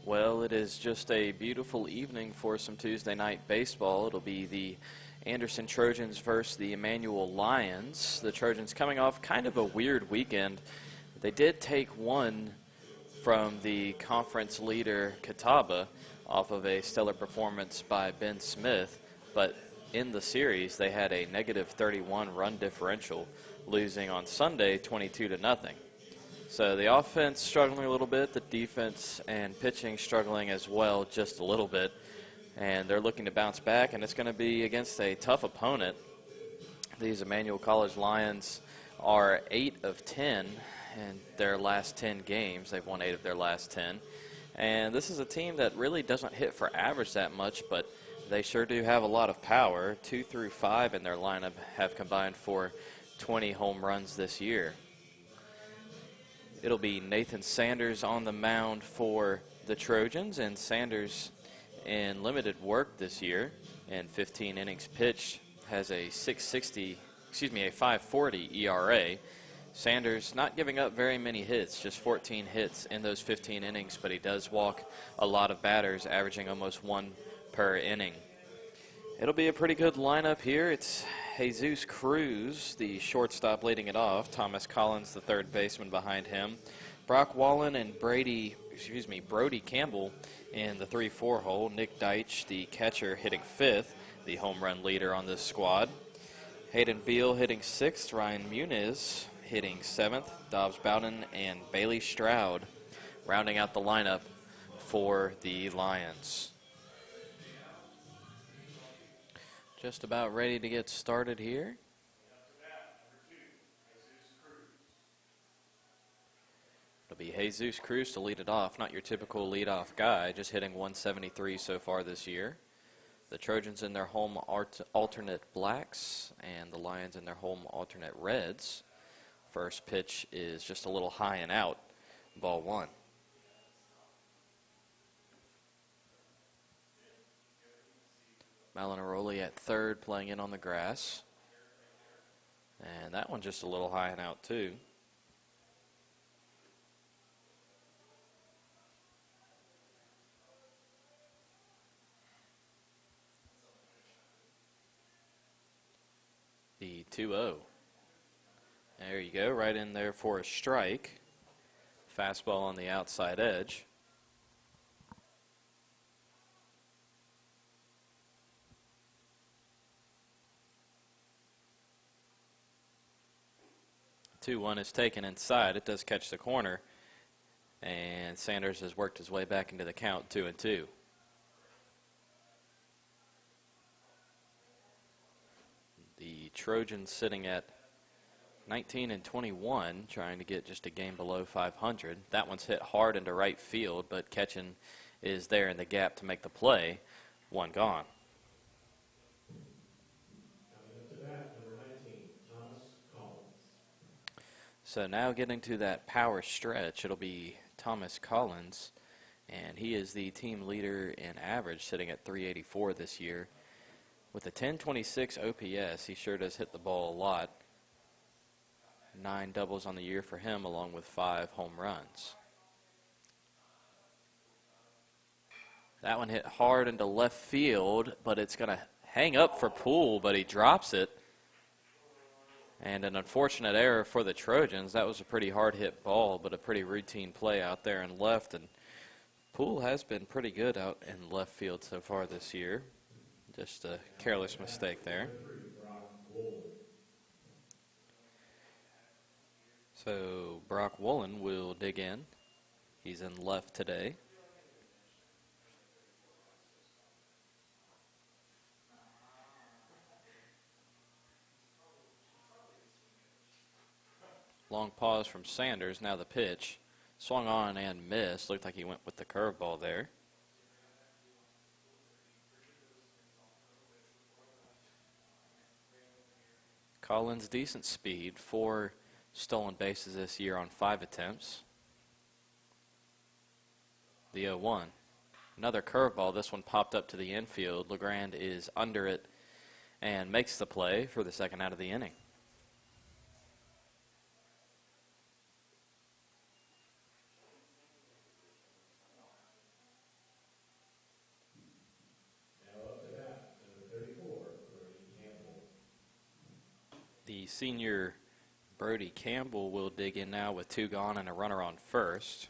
Well, it is just a beautiful evening for some Tuesday night baseball. It'll be the Anderson Trojans versus the Emmanuel Lions. The Trojans coming off kind of a weird weekend. They did take one from the conference leader Catawba off of a stellar performance by Ben Smith, but in the series they had a negative 31 run differential, losing on Sunday 22-0. So the offense struggling a little bit, the defense and pitching struggling as well just a little bit, and they're looking to bounce back, and it's going to be against a tough opponent. These Emmanuel College Lions are 8 of 10 in their last 10 games. They've won 8 of their last 10, and this is a team that really doesn't hit for average that much, but they sure do have a lot of power. 2 through 5 in their lineup have combined for 20 home runs this year. It'll be Nathan Sanders on the mound for the Trojans, and Sanders in limited work this year in 15 innings pitched has a 5.40 ERA. Sanders not giving up very many hits, just 14 hits in those 15 innings, but he does walk a lot of batters, averaging almost 1 per inning. It'll be a pretty good lineup here. It's Jesus Cruz, the shortstop, leading it off. Thomas Collins, the third baseman, behind him. Brock Wallen and Brody Campbell in the 3-4 hole. Nick Deitch, the catcher, hitting fifth, the home run leader on this squad. Hayden Beal hitting sixth. Ryan Muniz hitting seventh. Dobbs Bowden and Bailey Stroud rounding out the lineup for the Lions. Just about ready to get started here. It'll be Jesus Cruz to lead it off. Not your typical leadoff guy, just hitting 173 so far this year. The Trojans in their home alternate blacks, and the Lions in their home alternate reds. First pitch is just a little high and out. Ball one. Malinaroli at third, playing in on the grass. And that one just a little high and out, too. The 2-0. There you go, right in there for a strike. Fastball on the outside edge. The 2-1 is taken inside. It does catch the corner, and Sanders has worked his way back into the count, 2-2. The Trojans sitting at 19-21, trying to get just a game below 500. That one's hit hard into right field, but Ketchen is there in the gap to make the play. One gone. So now getting to that power stretch, it'll be Thomas Collins, and he is the team leader in average, sitting at 384 this year. With a 1026 OPS, he sure does hit the ball a lot. 9 doubles on the year for him, along with 5 home runs. That one hit hard into left field, but it's going to hang up for Poole, but he drops it. And an unfortunate error for the Trojans. That was a pretty hard hit ball, but a pretty routine play out there in left. And Poole has been pretty good out in left field so far this year. Just a careless mistake there. So Brock Woolen will dig in. He's in left today. Long pause from Sanders. Now the pitch. Swung on and missed. Looked like he went with the curveball there. Collins, decent speed. 4 stolen bases this year on 5 attempts. The 0-1. Another curveball. This one popped up to the infield. LeGrand is under it and makes the play for the second out of the inning. The senior Brody Campbell will dig in now with 2 gone and a runner on first.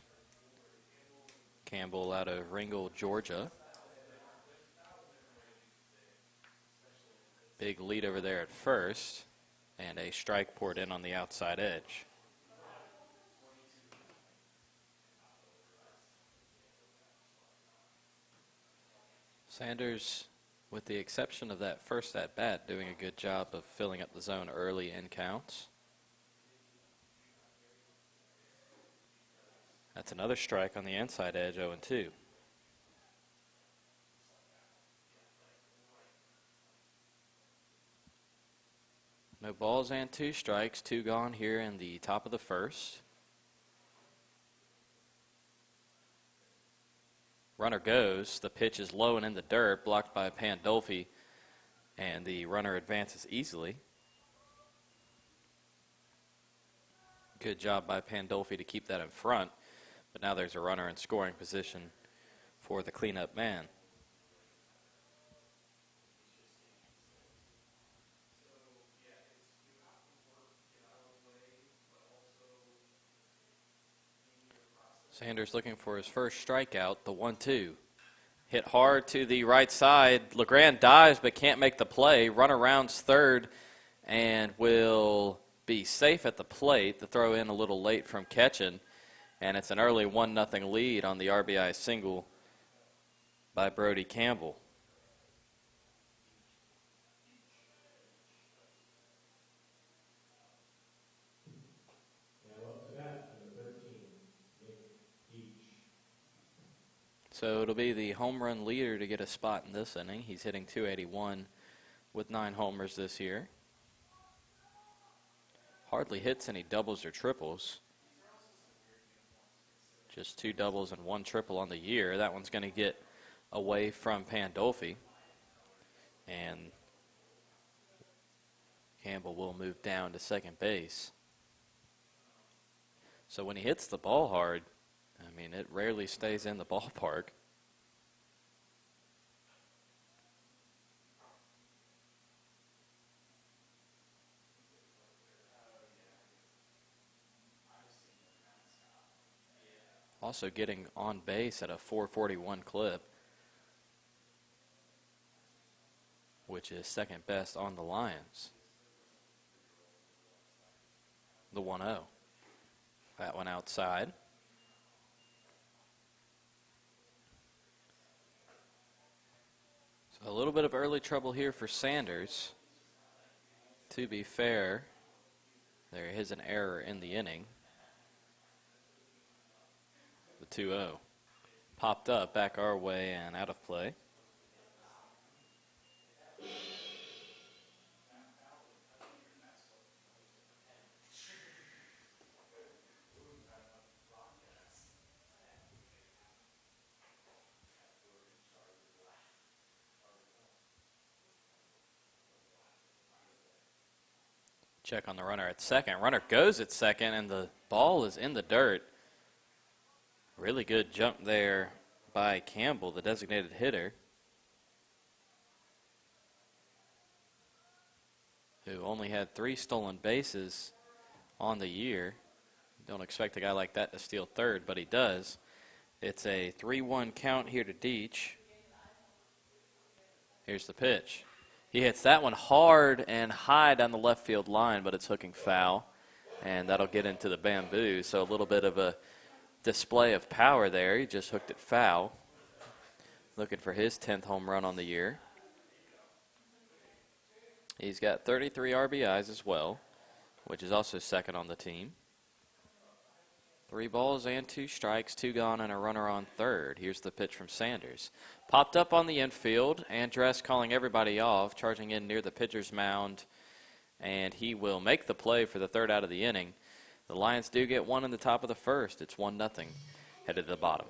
Campbell out of Ringgold, Georgia. Big lead over there at first, and a strike poured in on the outside edge. Sanders, with the exception of that first at-bat, doing a good job of filling up the zone early in counts. That's another strike on the inside edge, 0-2. No balls and 2 strikes, 2 gone here in the top of the first. Runner goes. The pitch is low and in the dirt, blocked by Pandolfi, and the runner advances easily. Good job by Pandolfi to keep that in front, but now there's a runner in scoring position for the cleanup man. Sanders looking for his first strikeout, the 1-2. Hit hard to the right side. LeGrand dives but can't make the play. Runner rounds third and will be safe at the plate. The throw in a little late from Ketchen, and it's an early 1-0 lead on the RBI single by Brody Campbell. So it'll be the home run leader to get a spot in this inning. He's hitting .281 with 9 homers this year. Hardly hits any doubles or triples. Just 2 doubles and 1 triple on the year. That one's going to get away from Pandolfi. And Campbell will move down to second base. So when he hits the ball hard, I mean, it rarely stays in the ballpark. Also getting on base at a .441 clip, which is second best on the Lions. The 1-0. That one outside. So a little bit of early trouble here for Sanders. To be fair, there is an error in the inning. The 2-0. Popped up back our way and out of play. Check on the runner at second. Runner goes at second, and the ball is in the dirt. Really good jump there by Campbell, the designated hitter, who only had 3 stolen bases on the year. Don't expect a guy like that to steal third, but he does. It's a 3-1 count here to Deach. Here's the pitch. He hits that one hard and high down the left field line, but it's hooking foul, and that'll get into the bamboo. So a little bit of a display of power there. He just hooked it foul. Looking for his 10th home run on the year. He's got 33 RBIs as well, which is also second on the team. 3 balls and 2 strikes, 2 gone and a runner on third. Here's the pitch from Sanders. Popped up on the infield. Andress calling everybody off, charging in near the pitcher's mound, and he will make the play for the third out of the inning. The Lions do get one in the top of the first. It's 1-0, headed to the bottom.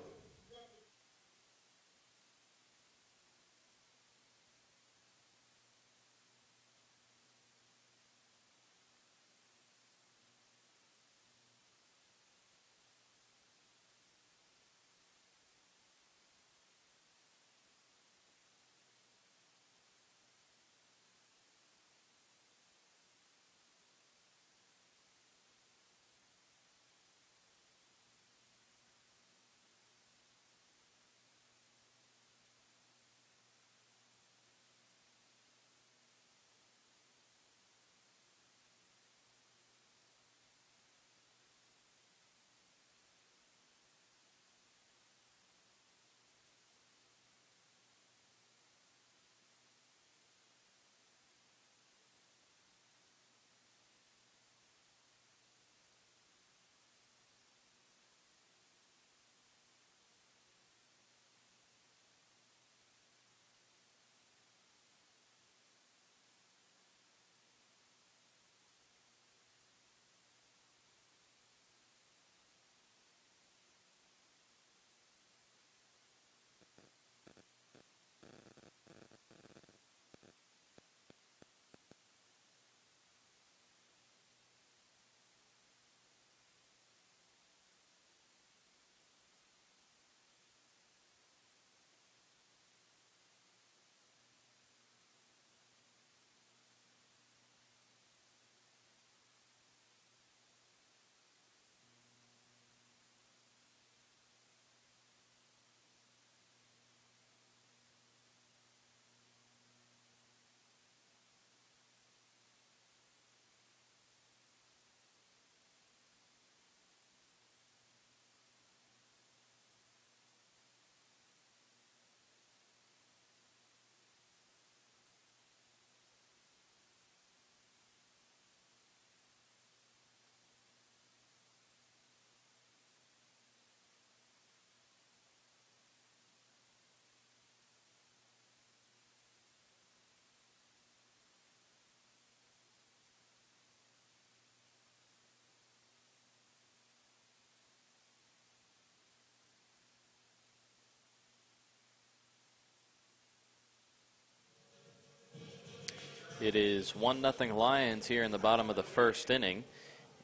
It is 1-0 Lions here in the bottom of the first inning.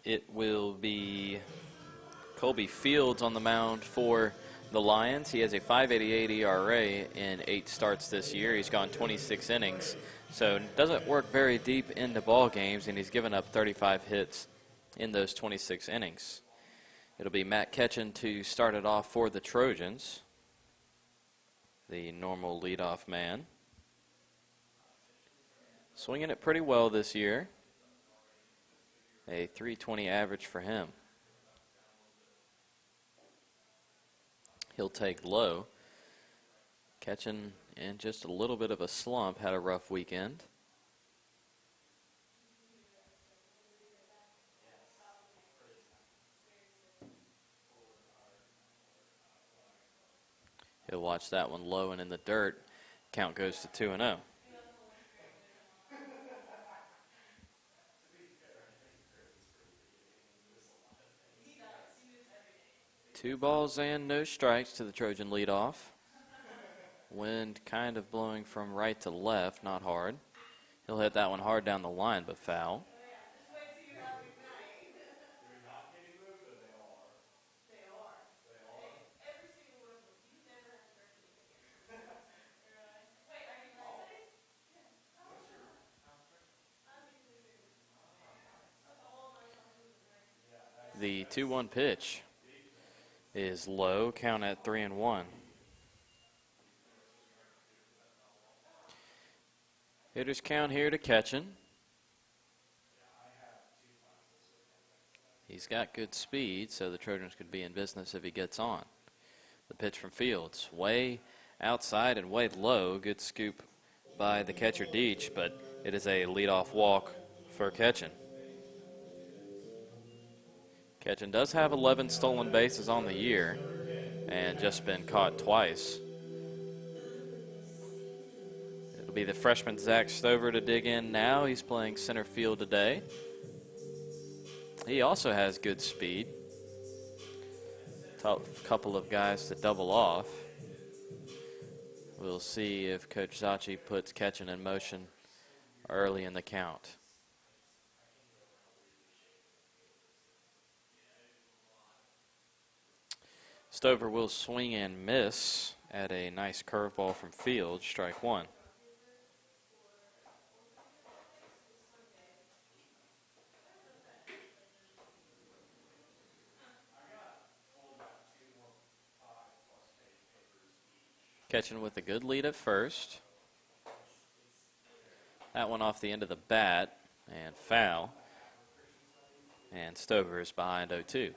It will be Colby Fields on the mound for the Lions. He has a 5.88 ERA in 8 starts this year. He's gone 26 innings, so doesn't work very deep into ball games, and he's given up 35 hits in those 26 innings. It'll be Matt Ketchen to start it off for the Trojans, the normal leadoff man. Swinging it pretty well this year. A .320 average for him. He'll take low. Ketchen in just a little bit of a slump, had a rough weekend. He'll watch that one low and in the dirt. Count goes to 2-0. 2 balls and no strikes to the Trojan leadoff. Wind kind of blowing from right to left, not hard. He'll hit that one hard down the line, but foul. The 2-1 pitch is low, count at 3-1. Hitters count here to Ketchen. He's got good speed, so the Trojans could be in business if he gets on. The pitch from Fields, way outside and way low. Good scoop by the catcher Deach, but it is a leadoff walk for Ketchen. Ketchen does have 11 stolen bases on the year and just been caught twice. It'll be the freshman Zach Stover to dig in now. He's playing center field today. He also has good speed. Tough couple of guys to double off. We'll see if Coach Zacchi puts Ketchen in motion early in the count. Stover will swing and miss at a nice curveball from Fields, strike 1. Ketchen with a good lead at first. That one off the end of the bat and foul. And Stover is behind 0-2.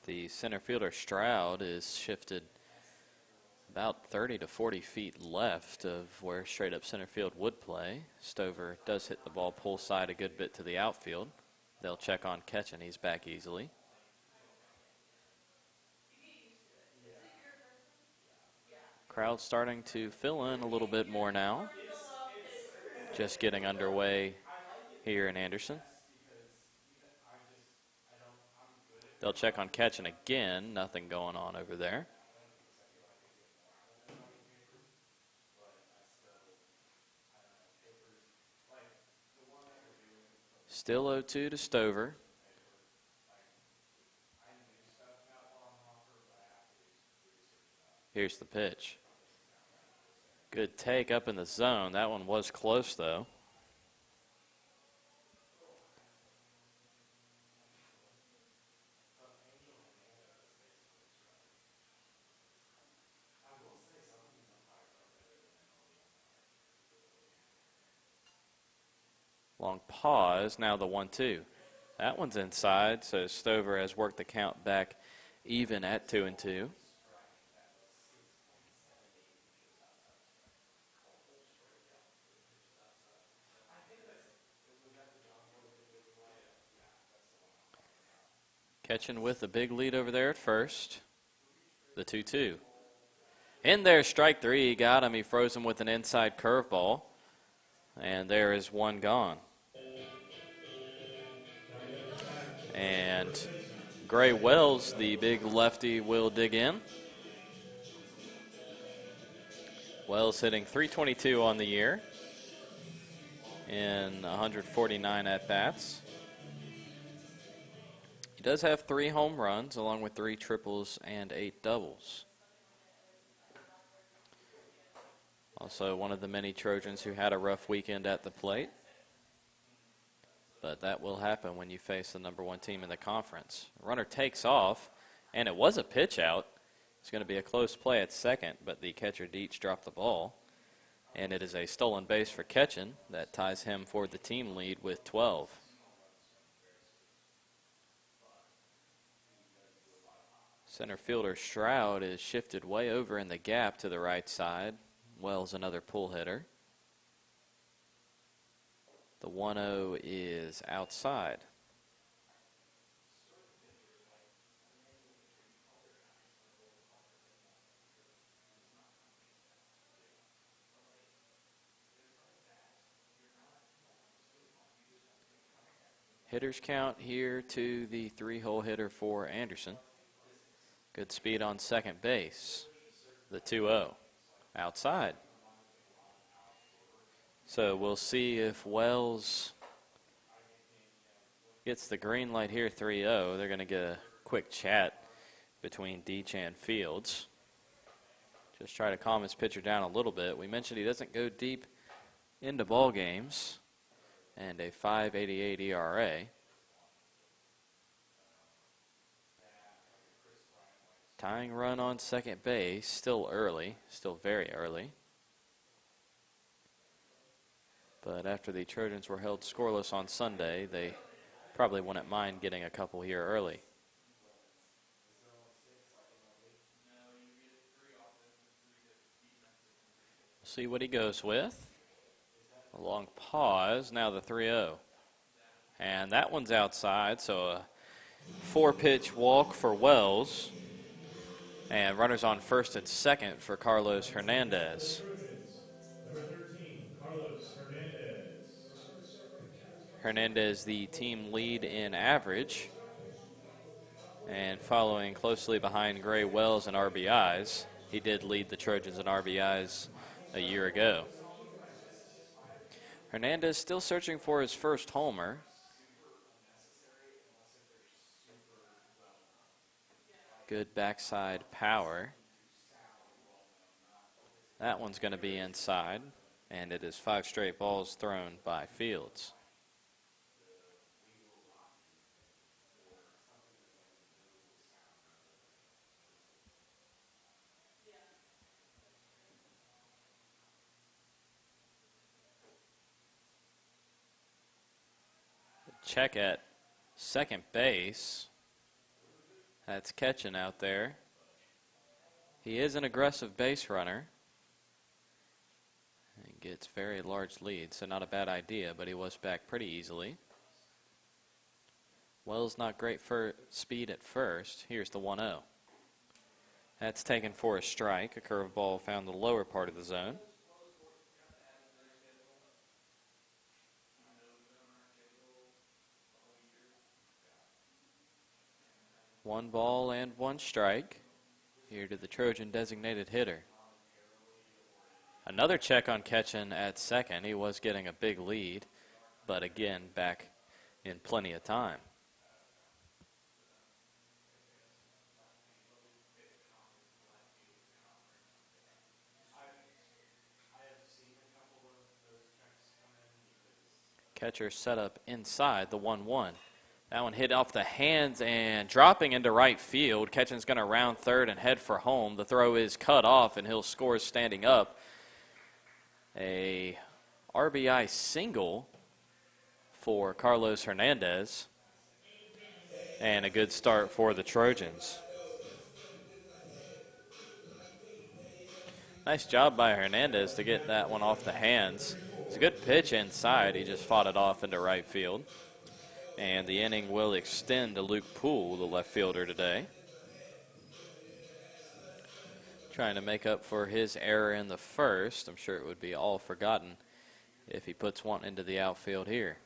The center fielder Stroud is shifted about 30 to 40 feet left of where straight up center field would play. Stover does hit the ball pull side a good bit to the outfield. They'll check on Ketchen. He's back easily. Crowd starting to fill in a little bit more now. Just getting underway here in Anderson. They'll check on Ketchen again. Nothing going on over there. Still 0-2 to Stover. Here's the pitch. Good take up in the zone. That one was close, though. Long pause, now the 1-2. That one's inside, so Stover has worked the count back even at 2-2. Ketchen with a big lead over there at first. The 2-2. In there, strike 3. He got him. He froze him with an inside curveball. And there is one gone. And Gray Wells, the big lefty, will dig in. Wells hitting .322 on the year in 149 at-bats. He does have 3 home runs, along with 3 triples and 8 doubles. Also one of the many Trojans who had a rough weekend at the plate. But that will happen when you face the #1 team in the conference. Runner takes off, and it was a pitch out. It's going to be a close play at second, but the catcher Dietz dropped the ball. And it is a stolen base for Ketchen that ties him for the team lead with 12. Center fielder Stroud is shifted way over in the gap to the right side. Wells another pull hitter. The 1-0 is outside. Hitters count here to the 3-hole hitter for Anderson. Good speed on second base. The 2-0 outside. So we'll see if Wells gets the green light here, 3-0. They're going to get a quick chat between Deach and Fields. Just try to calm his pitcher down a little bit. We mentioned he doesn't go deep into ball games, and a 5.88 ERA. Tying run on second base, still early, still very early. But after the Trojans were held scoreless on Sunday, they probably wouldn't mind getting a couple here early. See what he goes with. A long pause, now the 3-0. And that one's outside, so a 4-pitch walk for Wells. And runners on first and second for Carlos Hernandez. Hernandez, the team lead in average, and following closely behind Gray Wells in RBIs. He did lead the Trojans in RBIs a year ago. Hernandez still searching for his first homer. Good backside power. That one's going to be inside, and it is 5 straight balls thrown by Fields. Check at second base. That's Ketchen out there. He is an aggressive base runner. He gets very large leads, so not a bad idea, but he was back pretty easily. Wells not great for speed at first. Here's the 1-0. That's taken for a strike. A curveball found the lower part of the zone. One ball and 1 strike here to the Trojan designated hitter. Another check on Ketchen at second. He was getting a big lead, but again, back in plenty of time. Catcher set up inside the 1-1. That one hit off the hands and dropping into right field. Ketchen's going to round third and head for home. The throw is cut off, and he'll score standing up. A RBI single for Carlos Hernandez, and a good start for the Trojans. Nice job by Hernandez to get that one off the hands. It's a good pitch inside. He just fought it off into right field. And the inning will extend to Luke Poole, the left fielder today. Trying to make up for his error in the first. I'm sure it would be all forgotten if he puts one into the outfield here.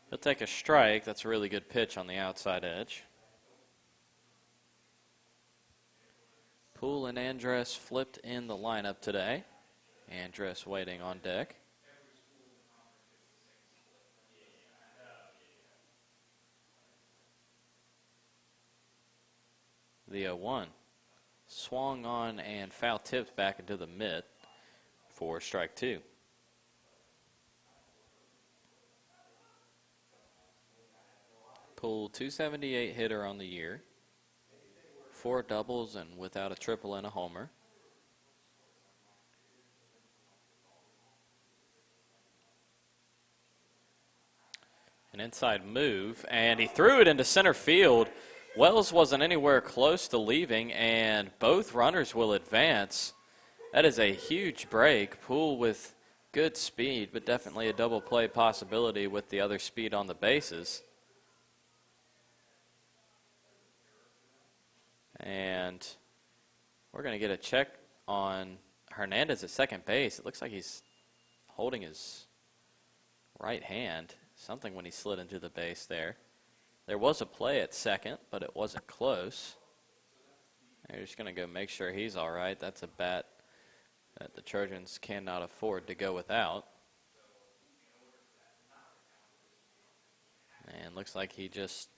He'll take a strike. That's a really good pitch on the outside edge. Poole and Andress flipped in the lineup today. Andress waiting on deck. The 0-1. Swung on and foul tipped back into the mitt for strike 2. Poole, 278 hitter on the year. 4 doubles and without a triple and a homer. An inside move, and he threw it into center field. Wells wasn't anywhere close to leaving, and both runners will advance. That is a huge break. Poole with good speed, but definitely a double play possibility with the other speed on the bases. And we're going to get a check on Hernandez at second base. It looks like he's holding his right hand, something when he slid into the base there. There was a play at second, but it wasn't close. They're just going to go make sure he's all right. That's a bat that the Trojans cannot afford to go without. And looks like he just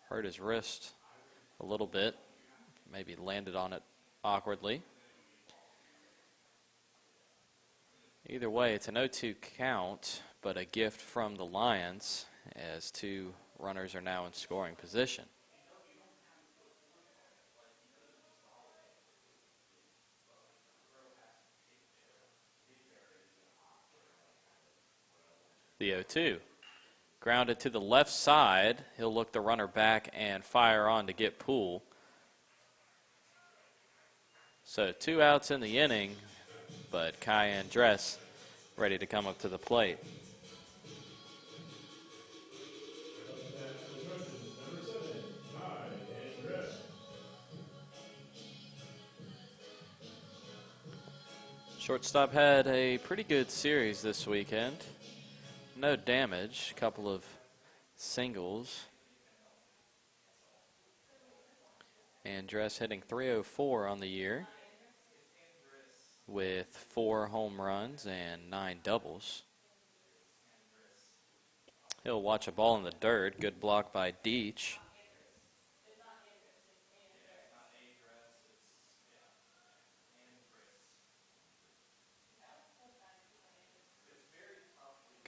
hurt his wrist a little bit. Maybe landed on it awkwardly. Either way, it's an 0-2 count, but a gift from the Lions as 2 runners are now in scoring position. The 0-2. Grounded to the left side. He'll look the runner back and fire on to get Poole. So 2 outs in the inning, but Kai Andress ready to come up to the plate. Shortstop had a pretty good series this weekend. No damage, a couple of singles. Andress hitting .304 on the year with 4 home runs and 9 doubles. He'll watch a ball in the dirt. Good block by Deach.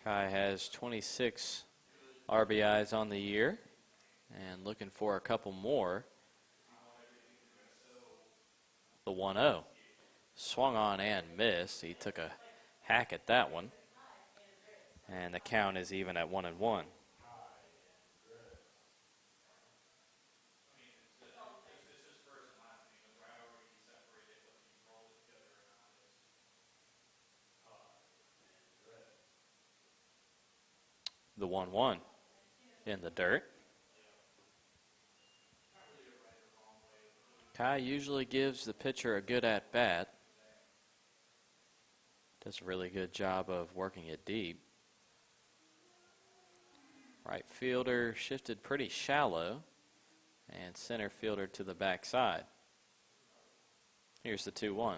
Kai has 26 RBIs on the year and looking for a couple more. The 1-0. Swung on and missed. He took a hack at that one. And the count is even at 1-1. The 1-1 in the dirt. Kai usually gives the pitcher a good at-bat. Does a really good job of working it deep. Right fielder shifted pretty shallow, and center fielder to the backside. Here's the 2-1.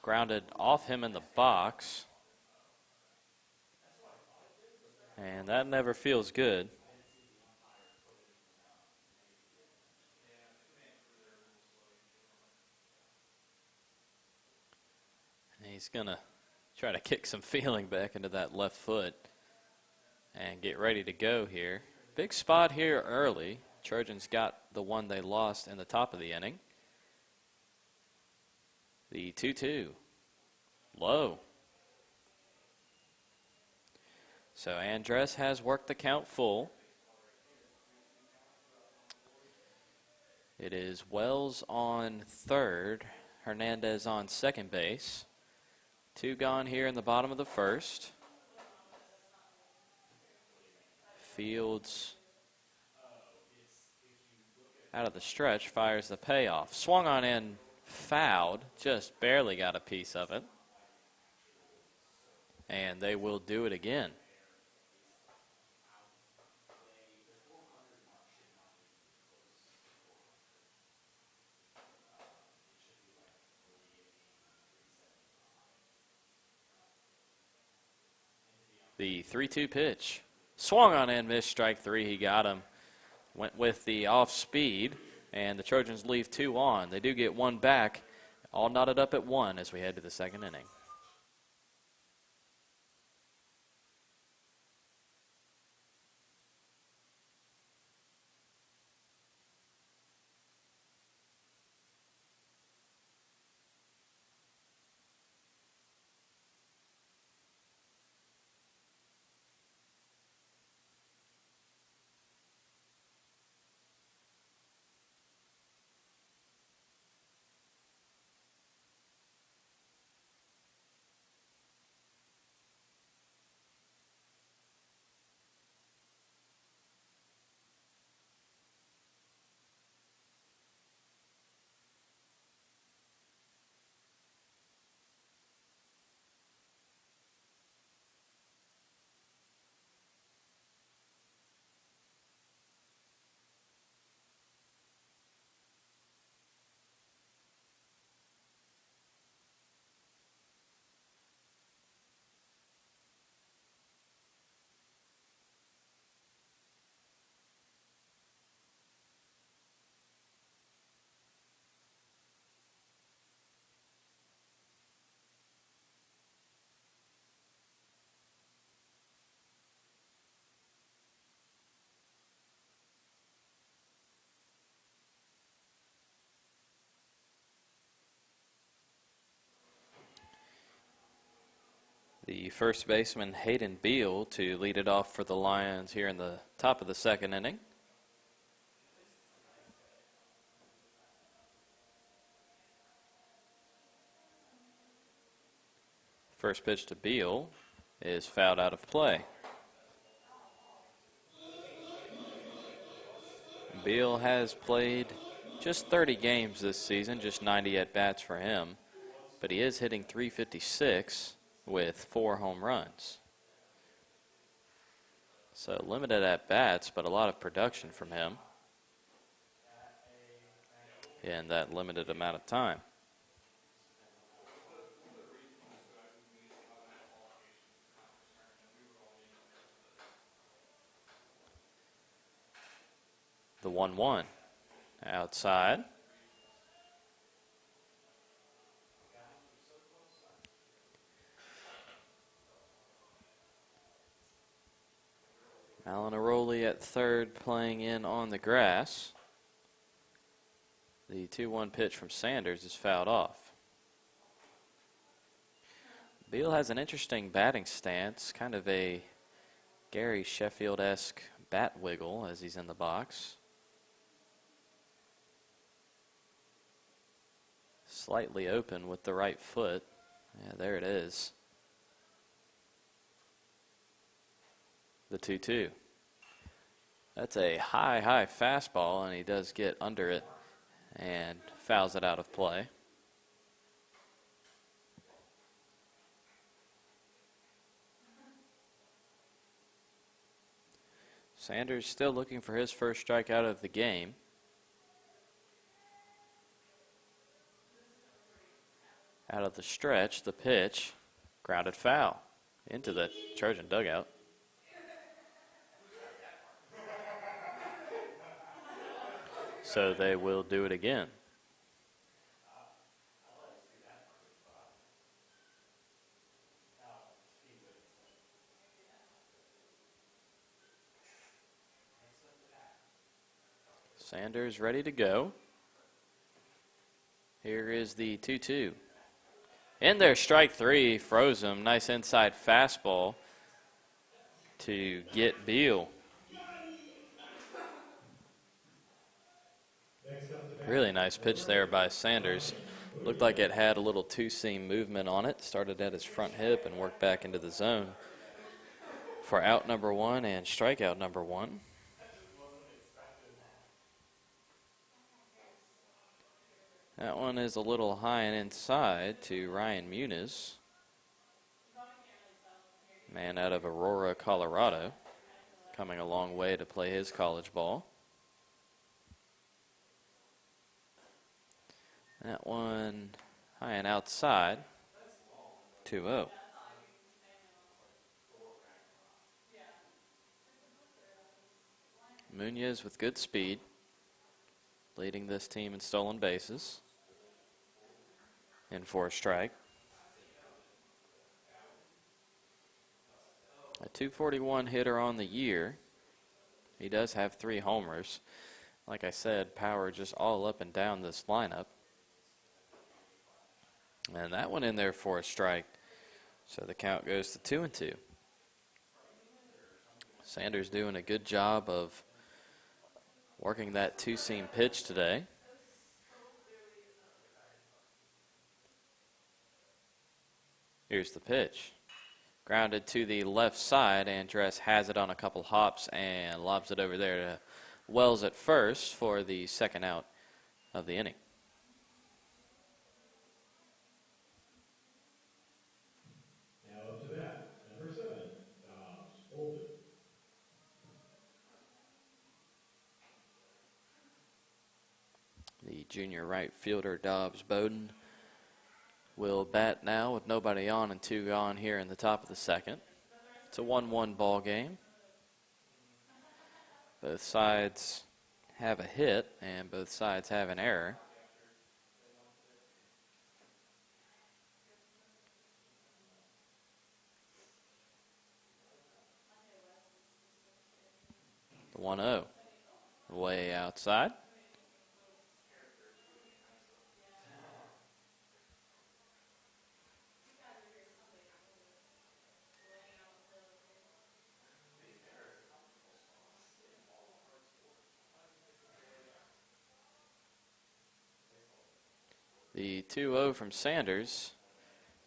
Grounded off him in the box. And that never feels good. And he's going to try to kick some feeling back into that left foot and get ready to go here. Big spot here early. Trojans got the one they lost in the top of the inning. The 2-2. Low. So Andress has worked the count full. It is Wells on third, Hernandez on second base. 2 gone here in the bottom of the first. Fields out of the stretch, fires the payoff. Swung on and fouled, just barely got a piece of it. And they will do it again. The 3-2 pitch. Swung on in, missed strike three. He got him. Went with the off speed, and the Trojans leave 2 on. They do get 1 back, all knotted up at 1 as we head to the second inning. The first baseman, Hayden Beal, to lead it off for the Lions here in the top of the second inning. First pitch to Beal is fouled out of play. Beal has played just 30 games this season, just 90 at-bats for him, but he is hitting .356 with 4 home runs. So limited at-bats, but a lot of production from him in that limited amount of time. The 1-1 outside. Malinaroli at third, playing in on the grass. The 2-1 pitch from Sanders is fouled off. Beal has an interesting batting stance, kind of a Gary Sheffield-esque bat wiggle as he's in the box. Slightly open with the right foot. Yeah, there it is. The 2-2. That's a high fastball, and he does get under it and fouls it out of play. Sanders still looking for his first strikeout of the game. Out of the stretch, the pitch, grounded foul into the Trojan dugout. So they will do it again. Sanders ready to go. Here is the 2-2. In there, strike three, froze him. Nice inside fastball to get Beal. Really nice pitch there by Sanders. Looked like it had a little two-seam movement on it. Started at his front hip and worked back into the zone for out number 1 and strikeout number 1. That one is a little high and inside to Ryan Muniz, man out of Aurora, Colorado, coming a long way to play his college ball. That one high and outside, 2-0. Munoz with good speed, leading this team in stolen bases. In for a strike. A .241 hitter on the year. He does have 3 homers. Like I said, power just all up and down this lineup. And that one in there for a strike. So the count goes to 2-2. Sanders doing a good job of working that two-seam pitch today. Here's the pitch. Grounded to the left side. Andress has it on a couple hops and lobs it over there to Wells at first for the second out of the inning. Now up to bat, number 7, Dobbs Bolden. The junior right fielder, Dobbs Bowden, will bat now with nobody on and 2 gone here in the top of the second. It's a 1-1 ball game. Both sides have a hit and both sides have an error. The 1-0 way outside. The 2-0 from Sanders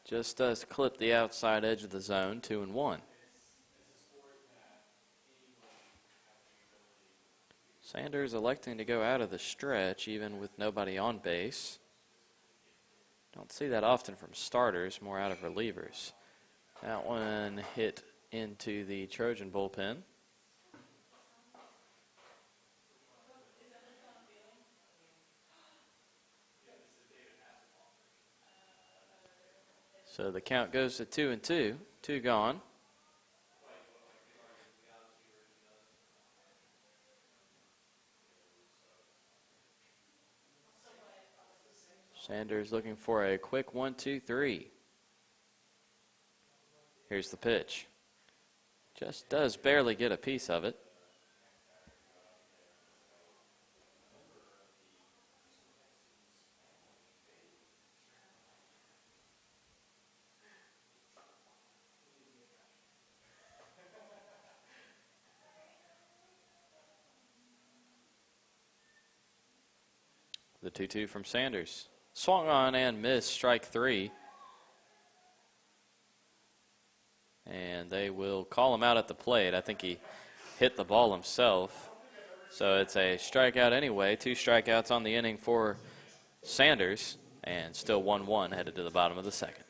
just does clip the outside edge of the zone, 2-1. Sanders electing to go out of the stretch even with nobody on base. Don't see that often from starters, more out of relievers. That one hit into the Trojan bullpen. So the count goes to 2-2. 2 gone. Sanders looking for a quick 1-2-3. Here's the pitch. Just does barely get a piece of it. The 2-2 from Sanders. Swung on and missed, strike 3. And they will call him out at the plate. I think he hit the ball himself. So it's a strikeout anyway. 2 strikeouts on the inning for Sanders. And still 1-1 headed to the bottom of the second.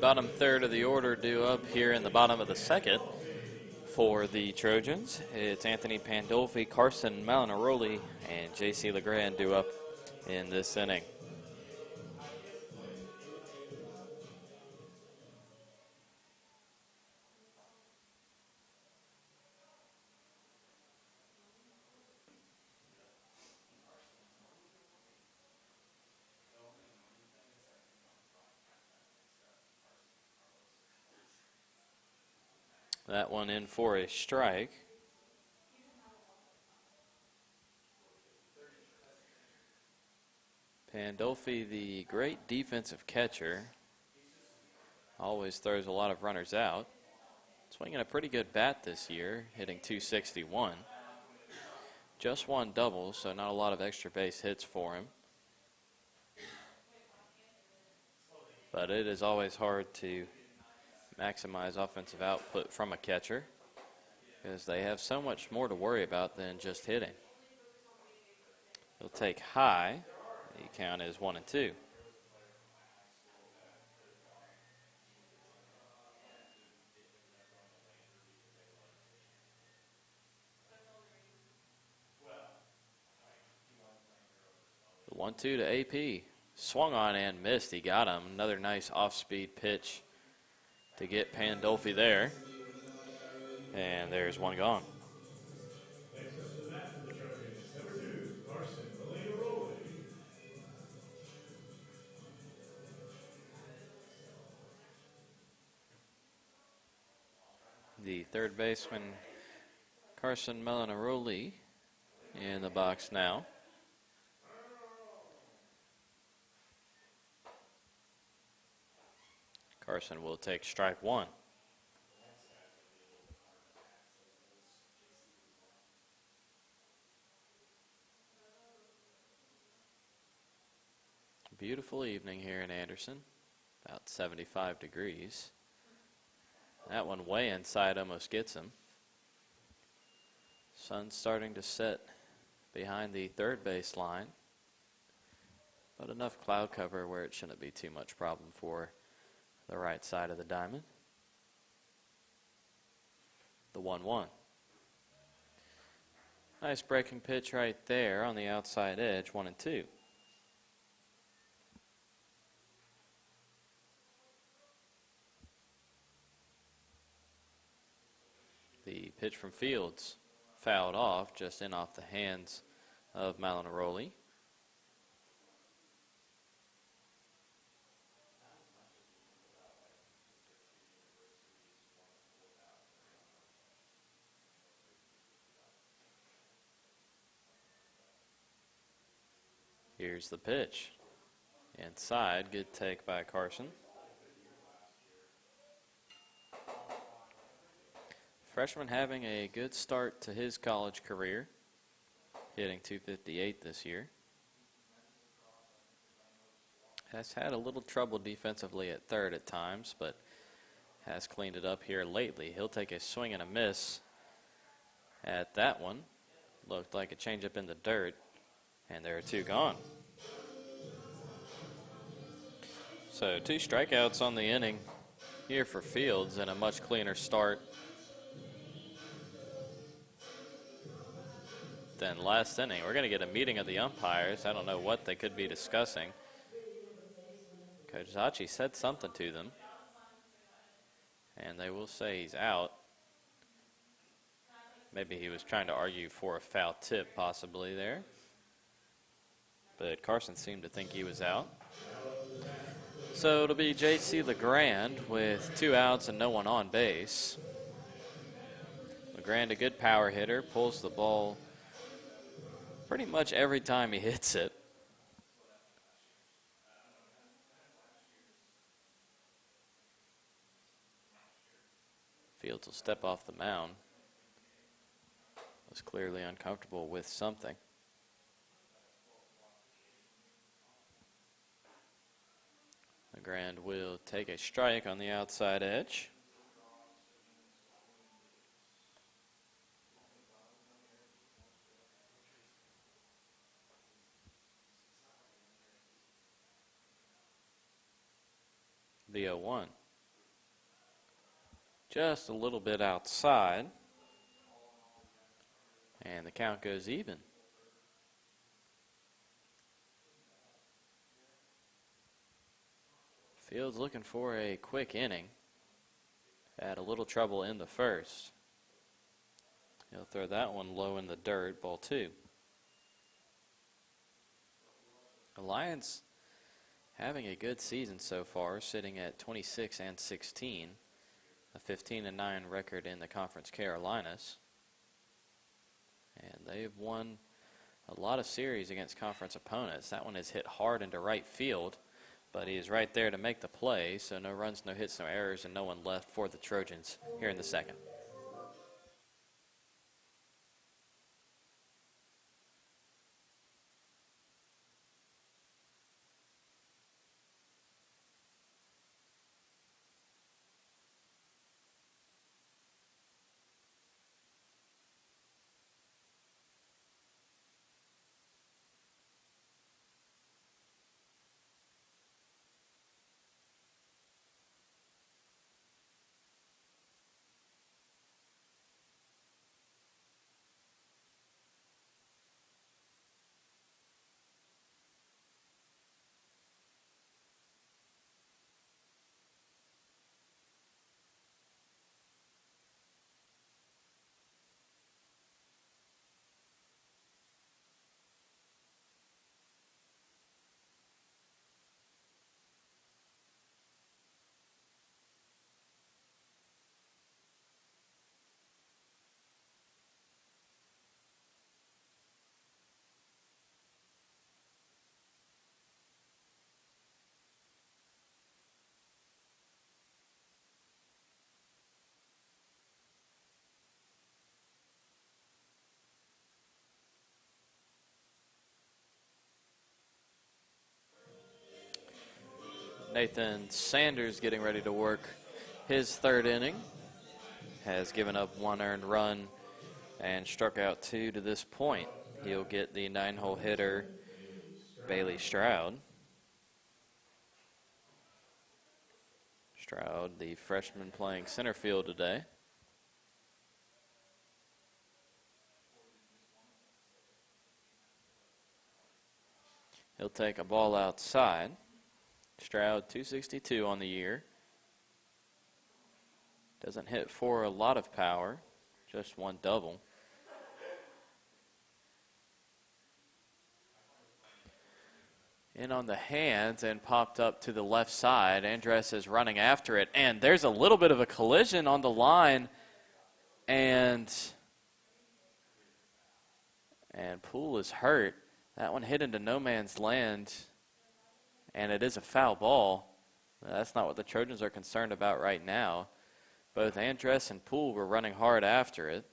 Bottom third of the order due up here in the bottom of the second for the Trojans. It's Anthony Pandolfi, Carson Malinaroli, and J.C. LeGrand due up in this inning. That one in for a strike. Pandolfi, the great defensive catcher, always throws a lot of runners out. Swinging a pretty good bat this year, hitting .261. Just one double, so not a lot of extra base hits for him. But it is always hard to maximize offensive output from a catcher because they have so much more to worry about than just hitting. He'll take high. The count is 1-2. The 1-2 to AP. Swung on and missed. He got him. Another nice off-speed pitch to get Pandolfi there. And there's one gone. Next up to the bat for the Trojans, number 2, Carson Malinaroli. The third baseman, Carson Malinaroli, in the box now. Carson will take strike one. Beautiful evening here in Anderson, about 75 degrees. That one way inside almost gets him. Sun's starting to set behind the third base line, but enough cloud cover where it shouldn't be too much problem for the right side of the diamond. The 1-1. Nice breaking pitch right there on the outside edge, 1-2. The pitch from Fields fouled off, just in off the hands of Malinaroli. Here's the pitch. Inside, good take by Carson. Freshman having a good start to his college career, hitting .258 this year. Has had a little trouble defensively at third at times, but has cleaned it up here lately. He'll take a swing and a miss at that one. Looked like a changeup in the dirt, and there are two gone. So 2 strikeouts on the inning here for Fields and a much cleaner start than last inning. We're going to get a meeting of the umpires. I don't know what they could be discussing. Coach Zachi said something to them, and they will say he's out. Maybe he was trying to argue for a foul tip possibly there, but Carson seemed to think he was out. So it'll be J.C. LeGrand with 2 outs and no one on base. LeGrand, a good power hitter, pulls the ball pretty much every time he hits it. Fields will step off the mound. Was clearly uncomfortable with something. LeGrand will take a strike on the outside edge. The 0-1. just a little bit outside. And the count goes even. Fields looking for a quick inning. Had a little trouble in the first. He'll throw that one low in the dirt, ball 2. The Lions having a good season so far, sitting at 26-16, a 15-9 record in the Conference Carolinas. And they've won a lot of series against conference opponents. That one is hit hard into right field, but he is right there to make the play, so no runs, no hits, no errors, and no one left for the Trojans here in the second. Nathan Sanders getting ready to work his third inning. Has given up 1 earned run and struck out 2 to this point. He'll get the 9-hole hitter, Bailey Stroud. Stroud, the freshman playing center field today. He'll take a ball outside. Stroud, 262 on the year. Doesn't hit for a lot of power, just 1 double. In on the hands and popped up to the left side. Andress is running after it, and there's a little bit of a collision on the line, and Poole is hurt. That one hit into no man's land, and it is a foul ball. That's not what the Trojans are concerned about right now. Both Andress and Poole were running hard after it.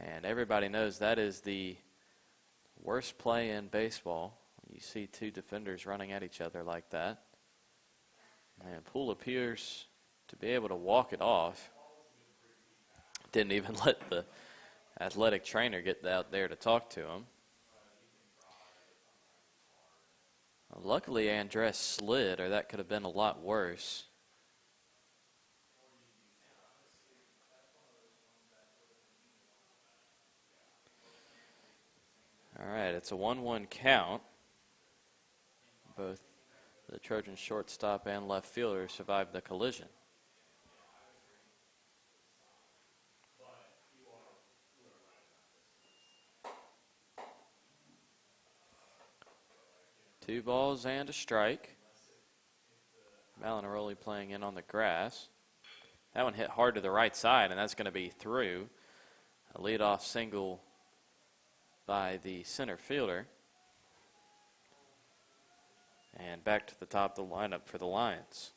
And everybody knows that is the worst play in baseball. You see 2 defenders running at each other like that. And Poole appears to be able to walk it off. Didn't even let the athletic trainer get out there to talk to him. Luckily, Andress slid, or that could have been a lot worse. All right, it's a 1-1 count. Both the Trojan shortstop and left fielder survived the collision. Two balls and a strike. Malinaroli playing in on the grass. That one hit hard to the right side, and that's going to be through. A leadoff single by the center fielder. And back to the top of the lineup for the Lions.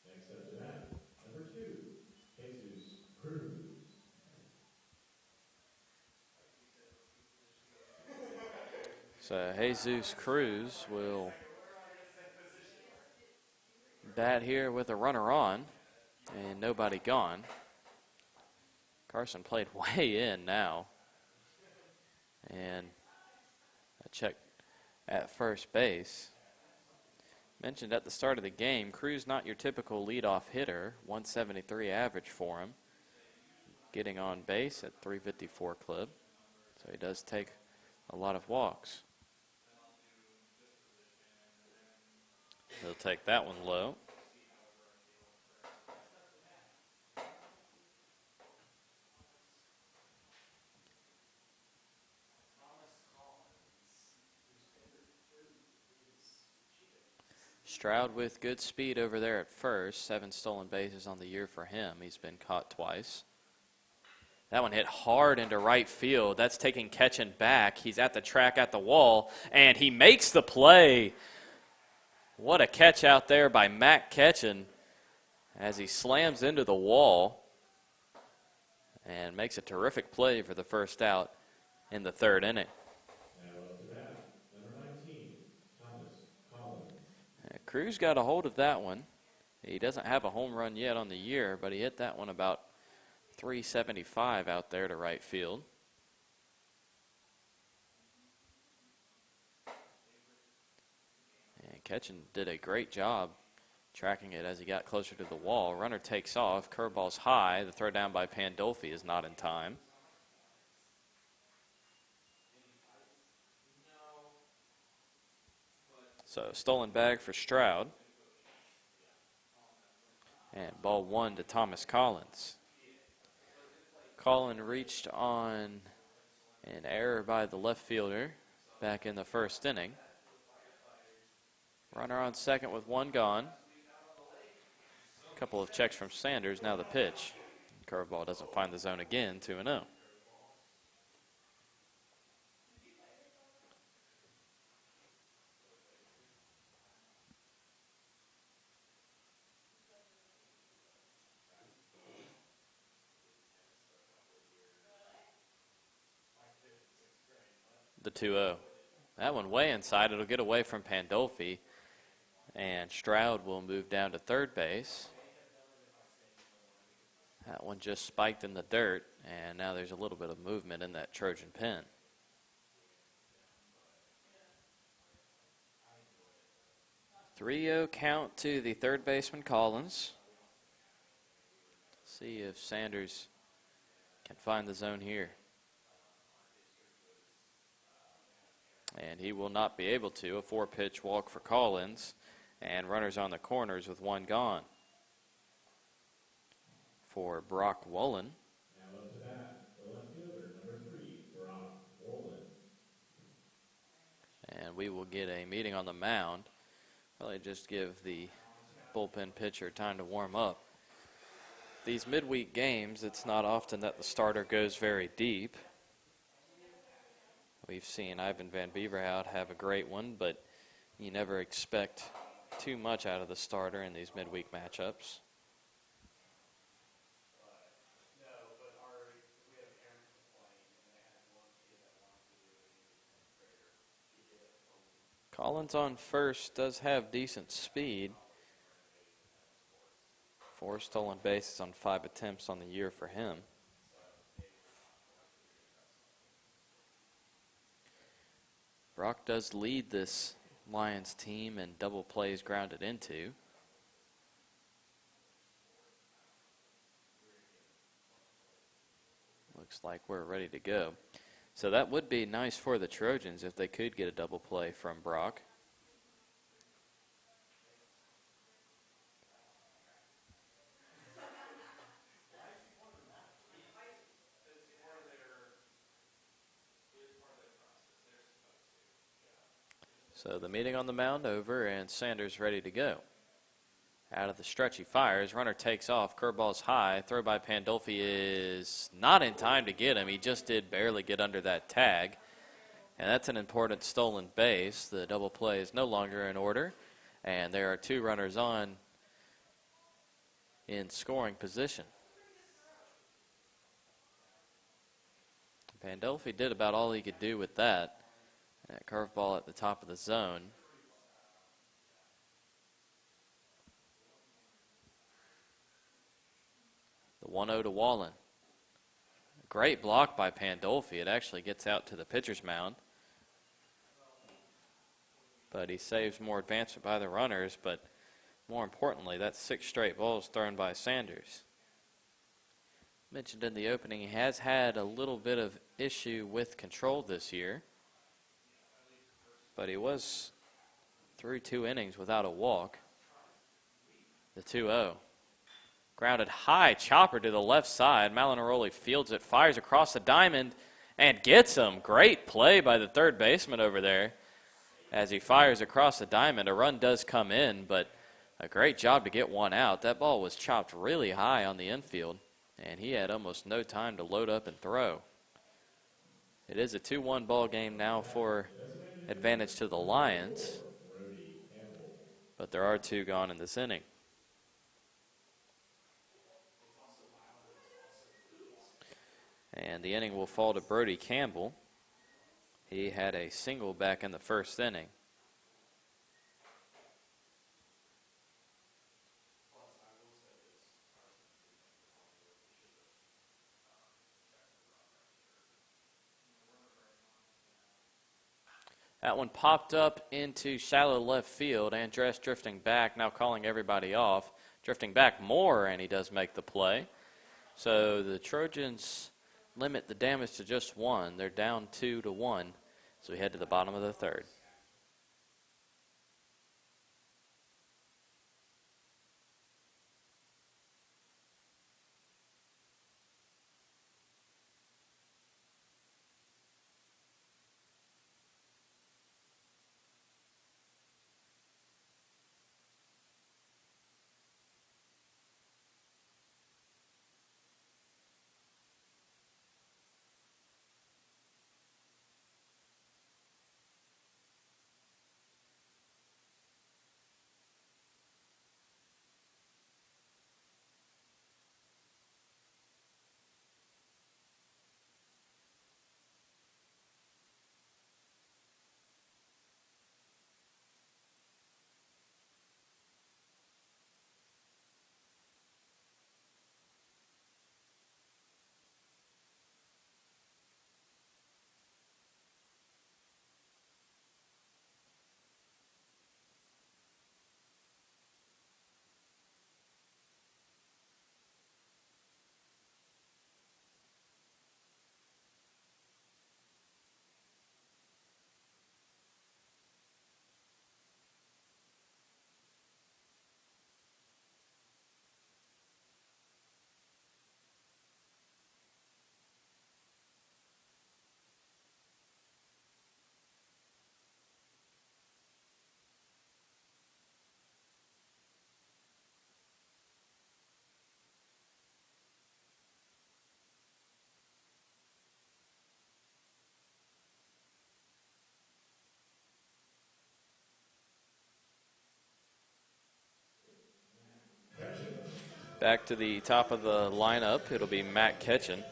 Next up to bat, number 2, Jesus Cruz. So Jesus Cruz will bat here with a runner on and nobody gone. Carson played way in now. And a check at first base. Mentioned at the start of the game, Cruz not your typical leadoff hitter, 173 average for him. Getting on base at 354 clip, so he does take a lot of walks. He'll take that one low. Stroud with good speed over there at first. 7 stolen bases on the year for him. He's been caught twice. That one hit hard into right field. That's taking Ketchen back. He's at the track at the wall, and he makes the play. What a catch out there by Matt Ketchen as he slams into the wall and makes a terrific play for the first out in the third inning. Cruz got a hold of that one. He doesn't have a home run yet on the year, but he hit that one about 375 out there to right field. And Ketchen did a great job tracking it as he got closer to the wall. Runner takes off. Curveball's high. The throw down by Pandolfi is not in time. So stolen bag for Stroud. And ball 1 to Thomas Collins. Collin reached on an error by the left fielder back in the first inning. Runner on second with 1 gone. A couple of checks from Sanders. Now the pitch. Curveball doesn't find the zone again. 2-0. The 2-0. That one way inside. It'll get away from Pandolfi. And Stroud will move down to third base. That one just spiked in the dirt. And now there's a little bit of movement in that Trojan pen. (3-0) count to the third baseman Collins. See if Sanders can find the zone here. And he will not be able to. A 4-pitch walk for Collins. And runners on the corners with 1 gone. For Brock Wolin. Now up to bat, the left fielder, number 3, Brock Wolin. And we will get a meeting on the mound. Probably just give the bullpen pitcher time to warm up. These midweek games, it's not often that the starter goes very deep. We've seen Ivan Van Beverhout have a great one, but you never expect too much out of the starter in these midweek matchups. Collins on first does have decent speed. 4 stolen bases on 5 attempts on the year for him. Brock does lead this Lions team in double plays grounded into. Looks like we're ready to go. So that would be nice for the Trojans if they could get a double play from Brock. So the meeting on the mound over, and Sanders ready to go. Out of the stretch he fires. Runner takes off. Curveball's high. Throw by Pandolfi is not in time to get him. He just did barely get under that tag. And that's an important stolen base. The double play is no longer in order. And there are 2 runners on in scoring position. Pandolfi did about all he could do with that. That curveball at the top of the zone. The 1-0 to Wolin. Great block by Pandolfi. It actually gets out to the pitcher's mound. but he saves more advancement by the runners. But more importantly, that's 6 straight balls thrown by Sanders. Mentioned in the opening, he has had a little bit of issue with control this year, but he was through 2 innings without a walk. The 2-0. Grounded high, chopper to the left side. Malinaroli fields it, fires across the diamond, and gets him. Great play by the third baseman over there. As he fires across the diamond, a run does come in, but a great job to get one out. That ball was chopped really high on the infield, and he had almost no time to load up and throw. It is a 2-1 ball game now for advantage to the Lions, but there are 2 gone in this inning. And the inning will fall to Brody Campbell. He had a single back in the first inning. That one popped up into shallow left field. Andres drifting back, now calling everybody off. Drifting back more, and he does make the play. So the Trojans limit the damage to just 1. They're down 2-1. So we head to the bottom of the third. Back to the top of the lineup, it'll be Matt Ketchen.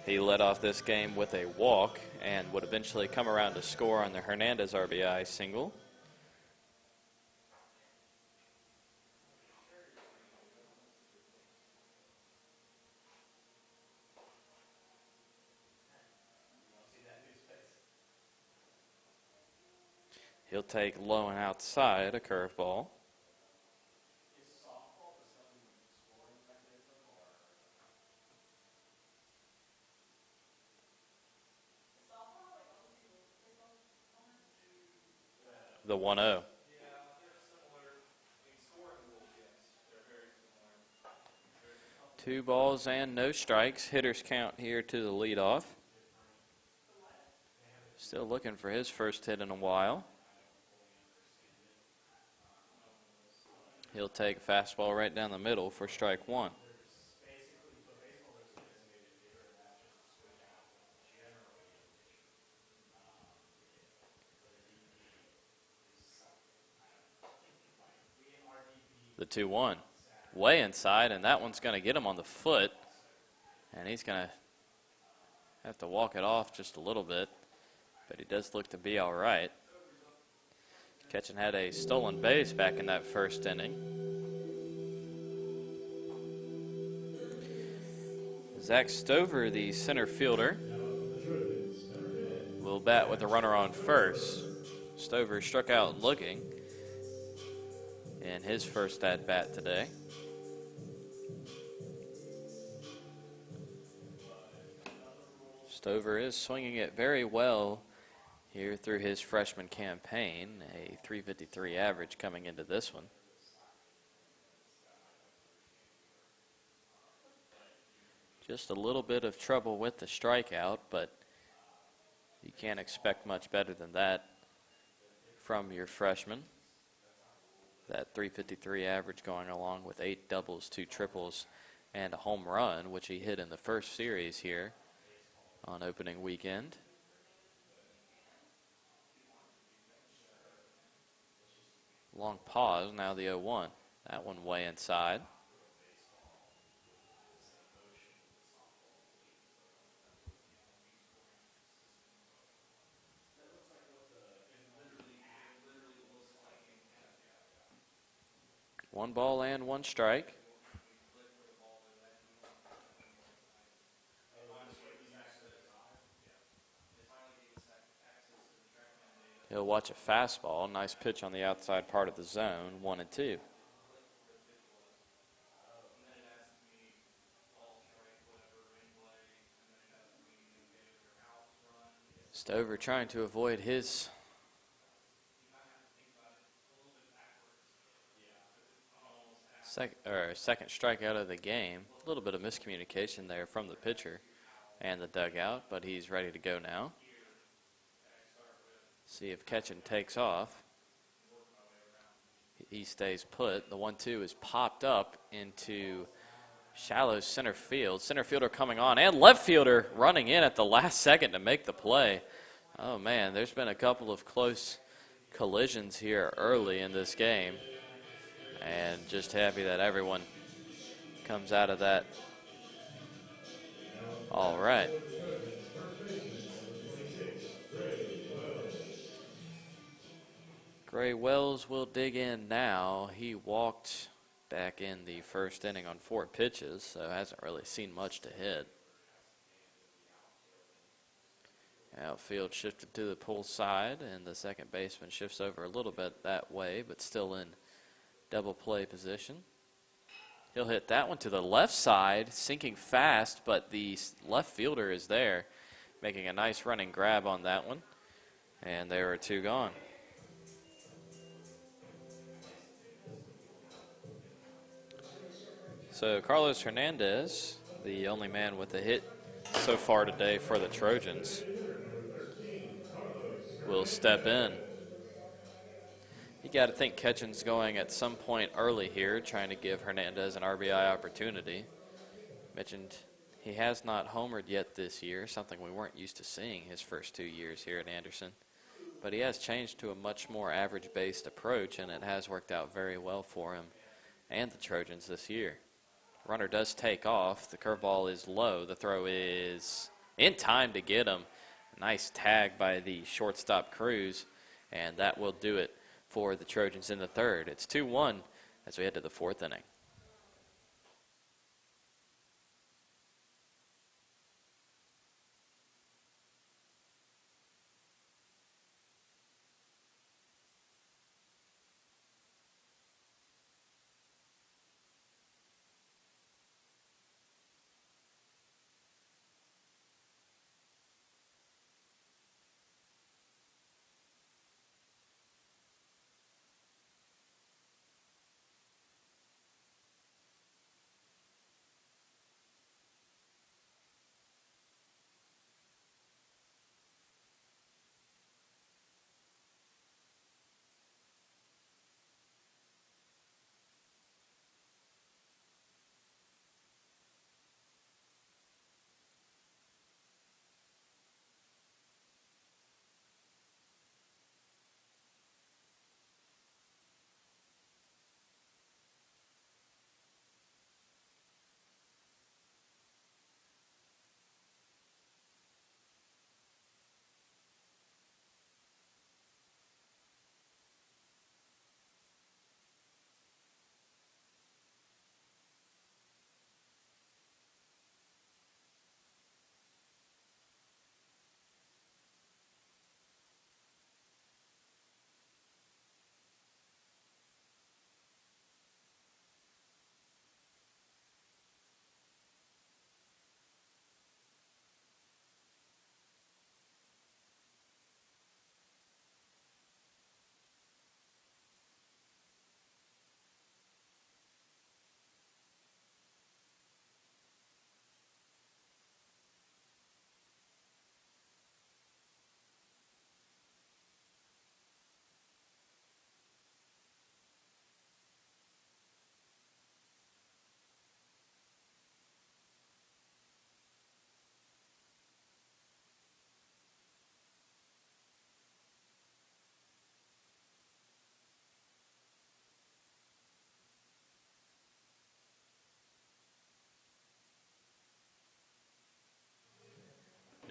He led off this game with a walk and would eventually come around to score on the Hernandez RBI single. He'll take low and outside, a curveball. The 1-0. 2 balls and no strikes. Hitter's count here to the leadoff. Still looking for his first hit in a while. He'll take a fastball right down the middle for strike 1. The 2-1. Way inside, and that one's going to get him on the foot. And he's going to have to walk it off just a little bit. But he does look to be all right. Ketchen had a stolen base back in that first inning. Zach Stover, the center fielder, will bat with the runner on first. Stover struck out looking in his first at-bat today. Stover is swinging it very well here through his freshman campaign, a .353 average coming into this one. Just a little bit of trouble with the strikeout, but you can't expect much better than that from your freshman. That .353 average going along with 8 doubles, 2 triples, and a home run, which he hit in the first series here on opening weekend. Long pause, now the 0-1. That one way inside. One ball and one strike. He'll watch a fastball. Nice pitch on the outside part of the zone, 1-2. Stover trying to avoid his second strikeout of the game. A little bit of miscommunication there from the pitcher and the dugout, but he's ready to go now. See if Ketchen takes off. He stays put. The 1-2 is popped up into shallow center field. Center fielder coming on, and left fielder running in at the last second to make the play. Oh, man, there's been a couple of close collisions here early in this game. And just happy that everyone comes out of that all right. Gray Wells will dig in now. He walked back in the first inning on 4 pitches, so hasn't really seen much to hit. Outfield shifted to the pull side, and the second baseman shifts over a little bit that way, but still in double play position. He'll hit that one to the left side, sinking fast, but the left fielder is there, making a nice running grab on that one, and there are 2 gone. So Carlos Hernandez, the only man with a hit so far today for the Trojans, will step in. You got to think Ketchen's going at some point early here, trying to give Hernandez an RBI opportunity. Mentioned he has not homered yet this year, something we weren't used to seeing his first 2 years here at Anderson. But he has changed to a much more average-based approach, and it has worked out very well for him and the Trojans this year. Runner does take off. The curveball is low. The throw is in time to get him. Nice tag by the shortstop Cruz, and that will do it for the Trojans in the third. It's 2-1 as we head to the 4th inning.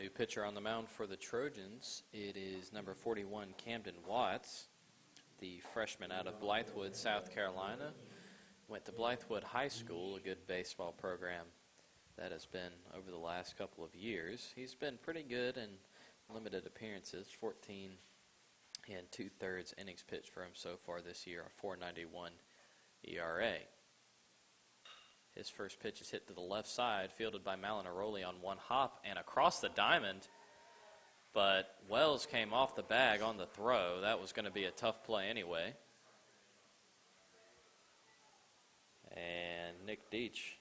New pitcher on the mound for the Trojans. It is number 41, Camden Watts, the freshman out of Blythewood, South Carolina. Went to Blythewood High School, a good baseball program that has been over the last couple of years. He's been pretty good in limited appearances, 14 and 2/3 innings pitched for him so far this year, a 4.91 ERA. His first pitch is hit to the left side, fielded by Malinaroli on one hop and across the diamond. But Wells came off the bag on the throw. That was going to be a tough play anyway. And Nick Deach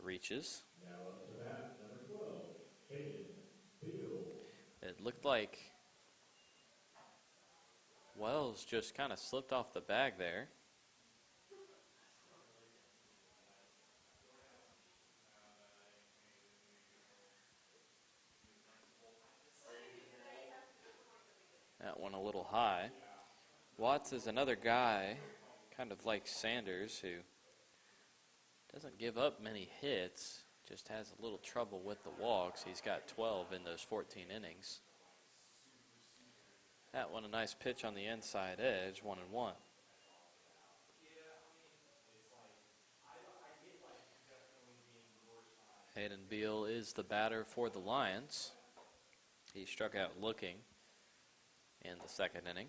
reaches. Now up to bat, number 12, Caden Beal. It looked like Wells just kind of slipped off the bag there. That one a little high. Watts is another guy, kind of like Sanders, who doesn't give up many hits, just has a little trouble with the walks. He's got 12 in those 14 innings. That one a nice pitch on the inside edge, 1-1. Hayden Beal is the batter for the Lions. He struck out looking in the second inning.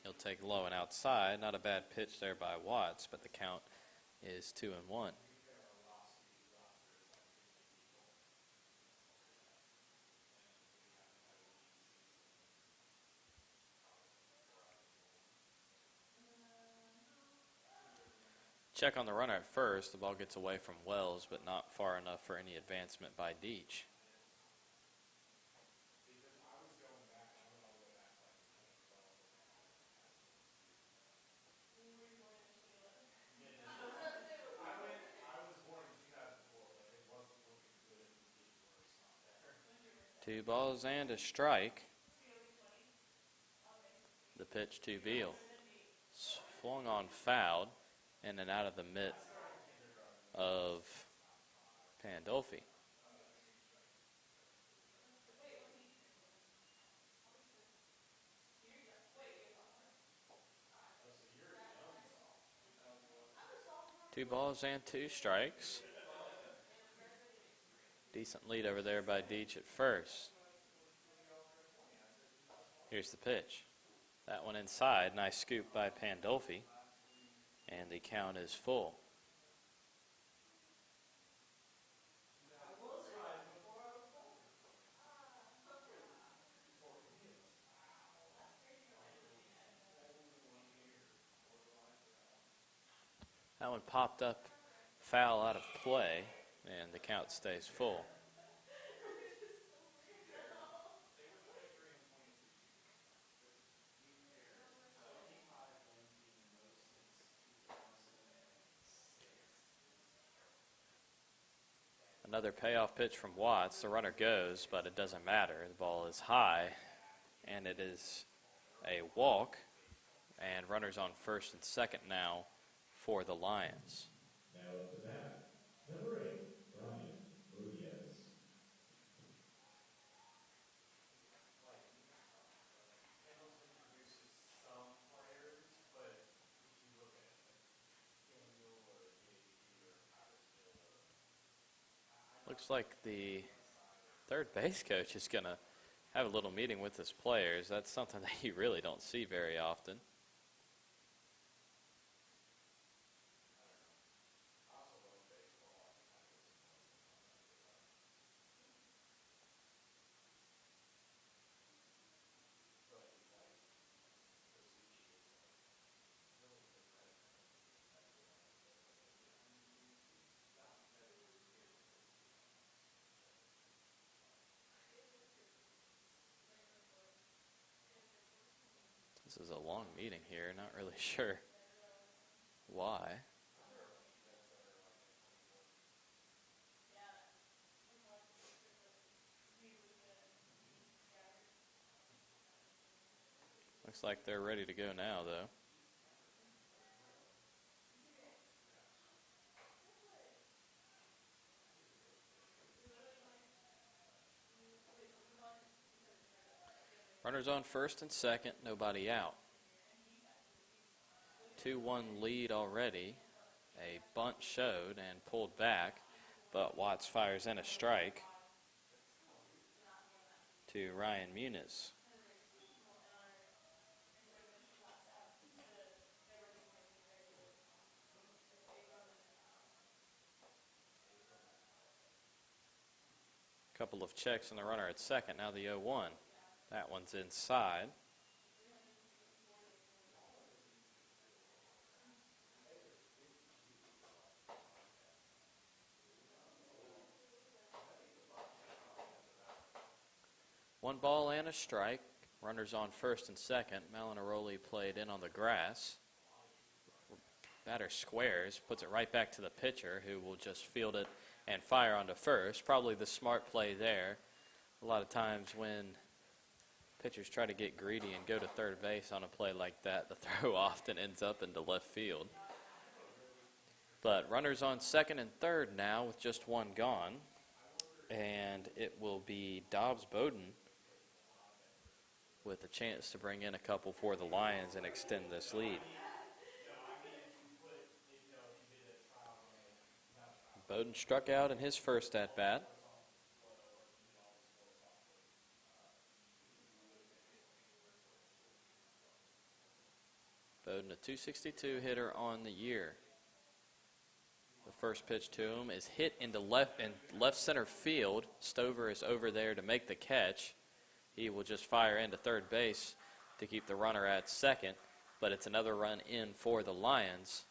He'll take low and outside. Not a bad pitch there by Watts, but the count is 2-1. Check on the runner at first. The ball gets away from Wells, but not far enough for any advancement by Deach. Two balls and a strike. The pitch to Beal. Swung on, fouled, in and out of the mitt of Pandolfi. Two balls and two strikes. Decent lead over there by Deach at first. Here's the pitch. That one inside. Nice scoop by Pandolfi. And the count is full. That one popped up foul out of play, and the count stays full. Another payoff pitch from Watts. The runner goes, but it doesn't matter. The ball is high, and it is a walk, and runners on first and second now for the Lions. Now up to bat, number 8, Brian Ruiz. Looks like the third base coach is going to have a little meeting with his players. That's something that you really don't see very often. This is a long meeting here, not really sure why. Looks like they're ready to go now, though. Runners on first and second, nobody out. 2-1 lead already. A bunt showed and pulled back, but Watts fires in a strike to Ryan Muniz. Couple of checks on the runner at second. Now the 0-1. That one's inside. One ball and a strike. Runners on first and second. Malinaroli played in on the grass. Batter squares, puts it right back to the pitcher, who will just field it and fire onto first. Probably the smart play there. A lot of times when pitchers try to get greedy and go to third base on a play like that, the throw often ends up into left field. But runners on second and third now with just one gone. And it will be Dobbs Bowden with a chance to bring in a couple for the Lions and extend this lead. Bowden struck out in his first at-bat. Bowden, a .262 hitter on the year. The first pitch to him is hit into left center field. Stover is over there to make the catch. He will just fire into third base to keep the runner at second, but it's another run in for the Lions.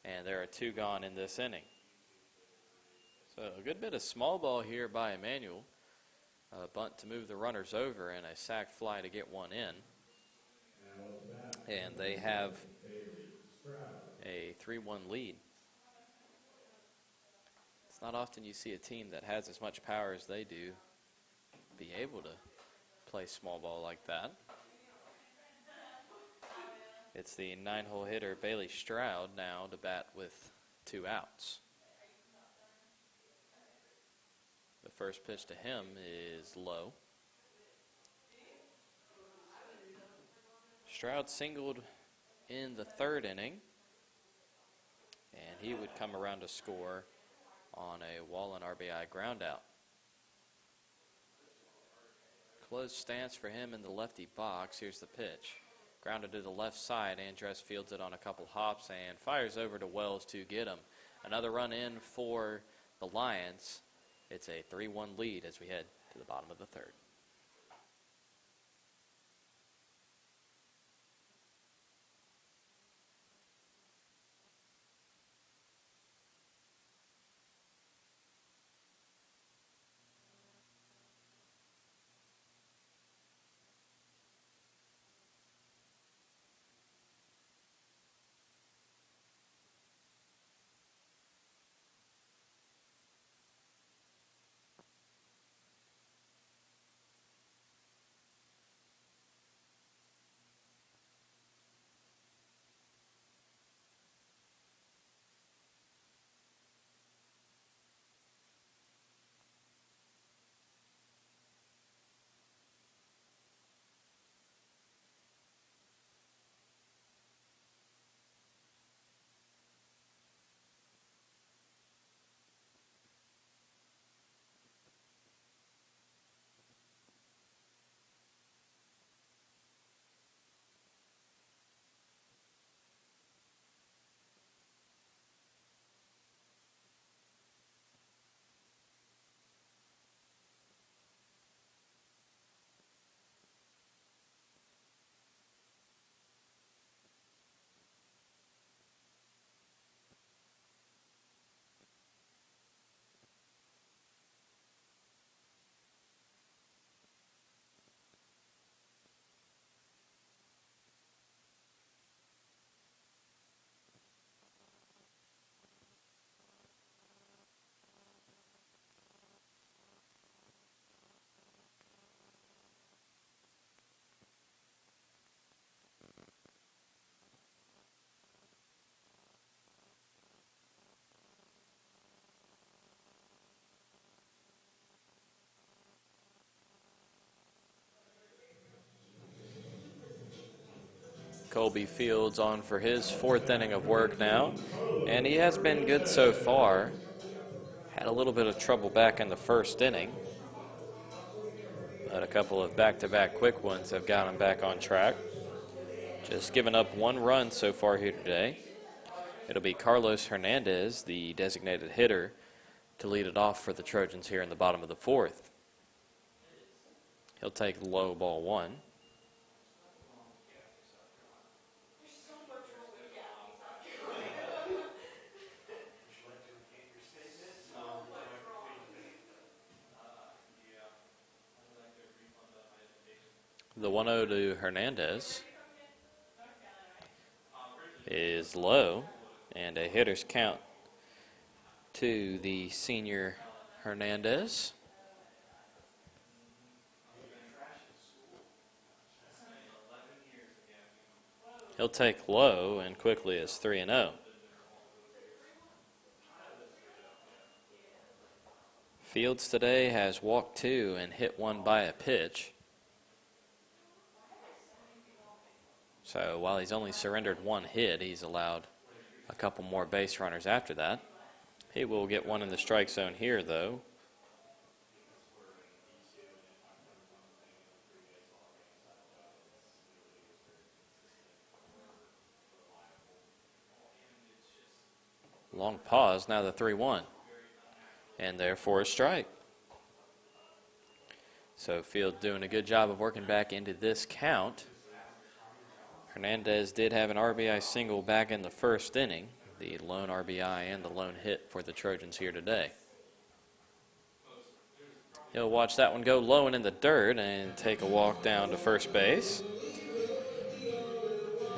And there are two gone in this inning. So a good bit of small ball here by Emmanuel. A bunt to move the runners over and a sac fly to get one in. And they have a 3-1 lead. It's not often you see a team that has as much power as they do be able to play small ball like that. It's the 9-hole hitter Bailey Stroud now to bat with 2 outs. The first pitch to him is low. Stroud singled in the third inning, and he would come around to score on a Wallen RBI groundout. Closed stance for him in the lefty box. Here's the pitch. Grounded to the left side. Andress fields it on a couple hops and fires over to Wells to get him. Another run in for the Lions. It's a 3-1 lead as we head to the bottom of the third. Colby Fields on for his fourth inning of work now, and he has been good so far. Had a little bit of trouble back in the first inning, but a couple of back-to-back quick ones have got him back on track. Just given up one run so far here today. It'll be Carlos Hernandez, the designated hitter, to lead it off for the Trojans here in the bottom of the fourth. He'll take low ball one. The 1-0 to Hernandez is low, and a hitter's count to the senior Hernandez. He'll take low and quickly is 3-0. Fields today has walked two and hit one by a pitch. So while he's only surrendered one hit, he's allowed a couple more base runners after that. He will get one in the strike zone here, though. Long pause, now the 3-1. And therefore a strike. So Field doing a good job of working back into this count. Hernandez did have an RBI single back in the first inning, the lone RBI and the lone hit for the Trojans here today. He'll watch that one go low and in the dirt and take a walk down to first base.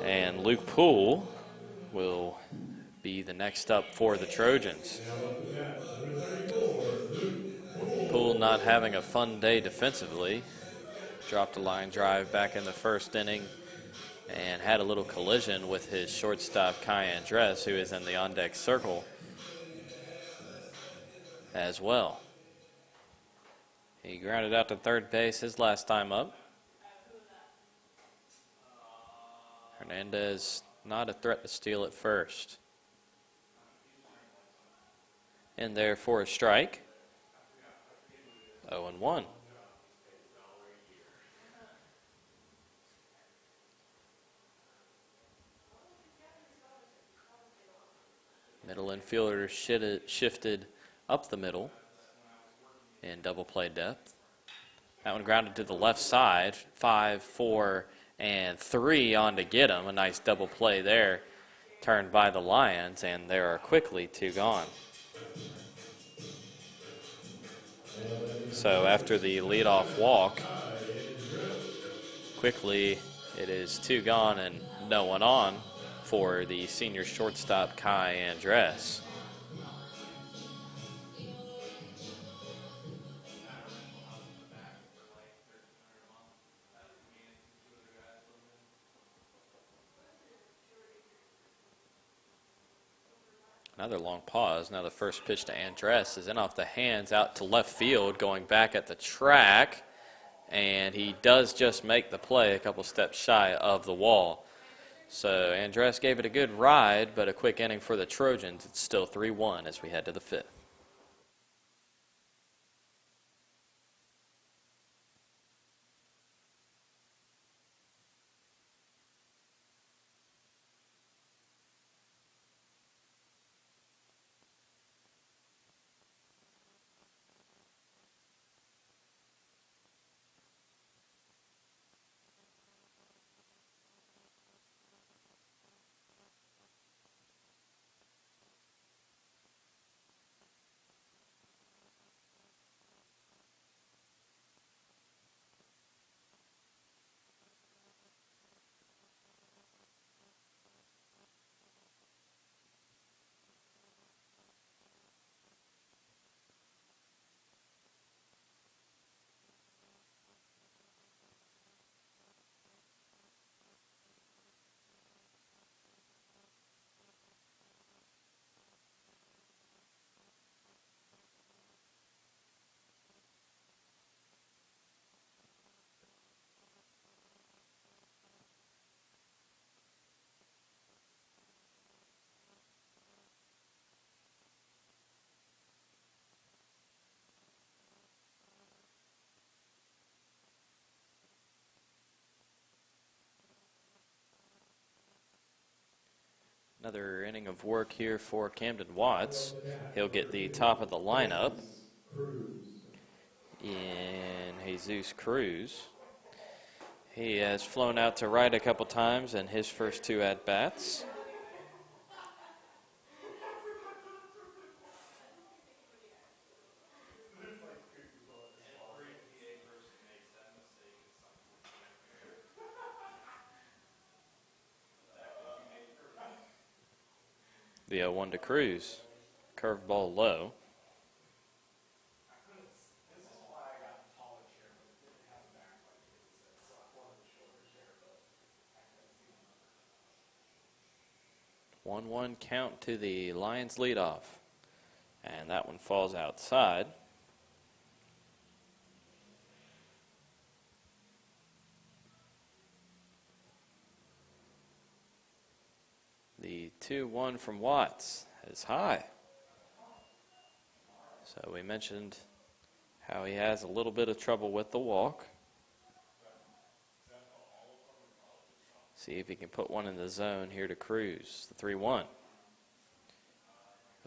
And Luke Poole will be the next up for the Trojans. Poole not having a fun day defensively. Dropped a line drive back in the first inning and had a little collision with his shortstop, Kai Andres, who is in the on-deck circle as well. He grounded out to third base his last time up. Hernandez not a threat to steal at first. And there for a strike. 0-1. Middle infielder shifted up the middle in double play depth. That one grounded to the left side. 5, 4, and 3 on to get him. A nice double play there, turned by the Lions, and there are quickly two gone. So after the leadoff walk, quickly it is two gone and no one on for the senior shortstop, Kai Andres. Another long pause. Now the first pitch to Andres is in off the hands out to left field, going back at the track. And he does just make the play a couple steps shy of the wall. So Andres gave it a good ride, but a quick inning for the Trojans. It's still 3-1 as we head to the fifth. Another inning of work here for Camden Watts. He'll get the top of the lineup in Jesus Cruz. He has flown out to right a couple times in his first two at-bats. The 0-1 to Cruz. Curveball low. One count to the Lions leadoff. And that one falls outside. The 2-1 from Watts is high. So we mentioned how he has a little bit of trouble with the walk. See if he can put one in the zone here to Cruz. The 3-1.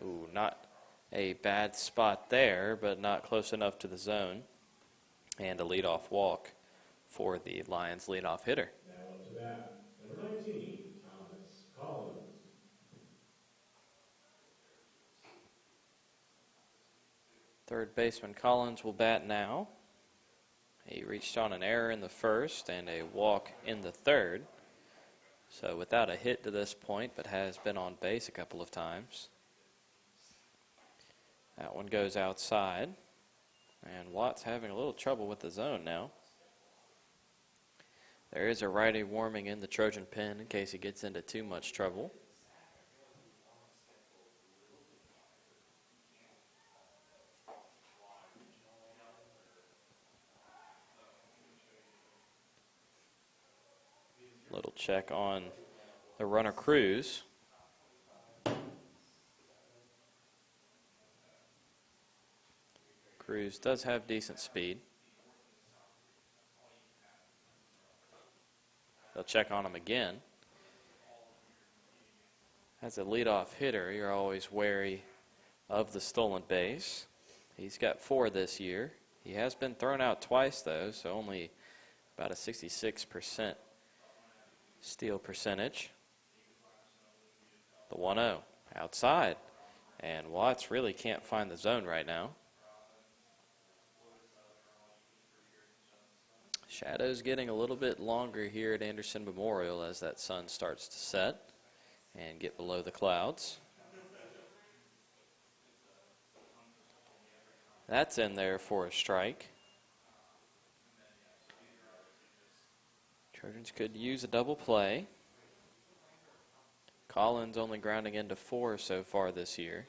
Ooh, not a bad spot there, but not close enough to the zone. And a leadoff walk for the Lions leadoff hitter. Now up to bat, number 19, Thomas Collins. Third baseman Collins will bat now. He reached on an error in the first and a walk in the third. So without a hit to this point, but has been on base a couple of times. That one goes outside. And Watts having a little trouble with the zone now. There is a righty warming in the Trojan pen in case he gets into too much trouble. Little check on the runner Cruz. Cruz does have decent speed. They'll check on him again. As a leadoff hitter, you're always wary of the stolen base. He's got 4 this year. He has been thrown out twice, though, so only about a 66% steal percentage. The 1-0 outside. And Watts really can't find the zone right now. Shadows getting a little bit longer here at Anderson Memorial as that sun starts to set and get below the clouds. That's in there for a strike. Trojans could use a double play. Collins only grounding into 4 so far this year,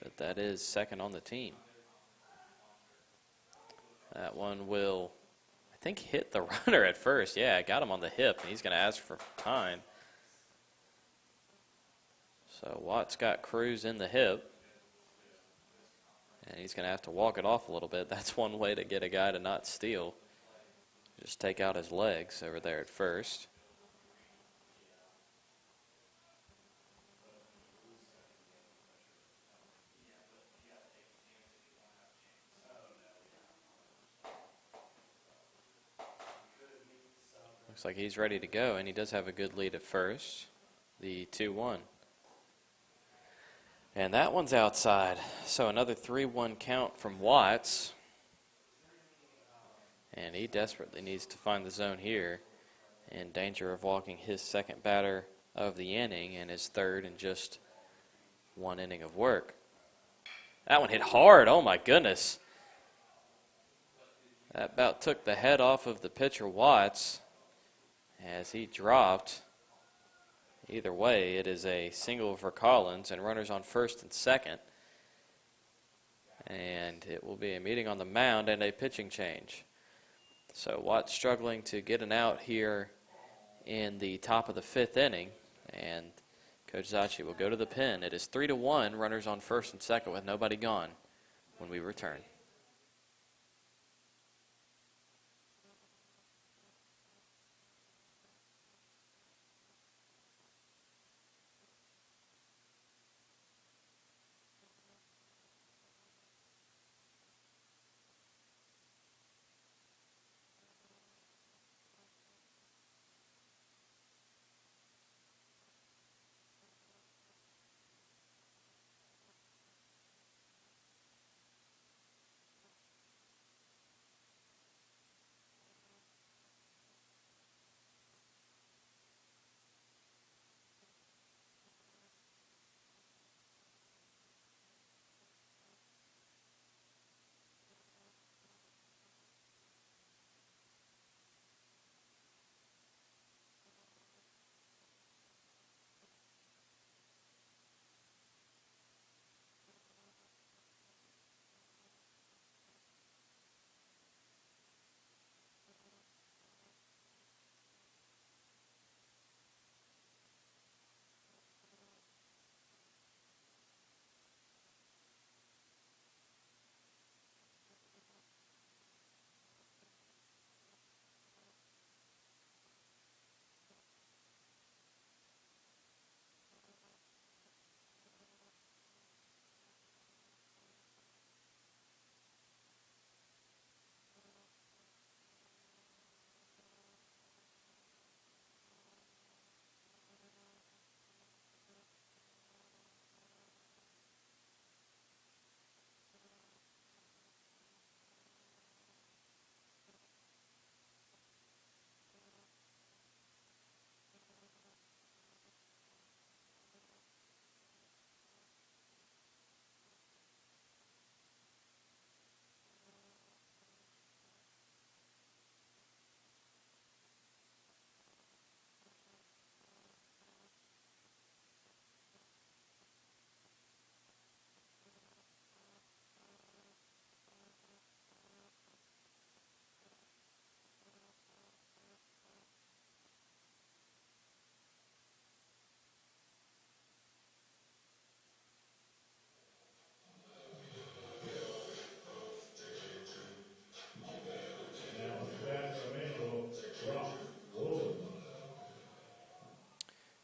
but that is second on the team. That one will, I think, hit the runner at first. Yeah, got him on the hip, and he's going to ask for time. So Watts got Cruz in the hip, and he's going to have to walk it off a little bit. That's one way to get a guy to not steal. Just take out his legs over there at first. Looks like he's ready to go, and he does have a good lead at first. The 2-1. And that one's outside. So another 3-1 count from Watts. And he desperately needs to find the zone here. In danger of walking his second batter of the inning and his third in just 1 inning of work. That one hit hard. Oh, my goodness. That about took the head off of the pitcher Watts as he dropped. Either way, it is a single for Collins and runners on first and second. And it will be a meeting on the mound and a pitching change. So Watts struggling to get an out here in the top of the 5th inning. And Coach Zacchi will go to the pen. It is 3-1, runners on first and second with nobody gone when we return.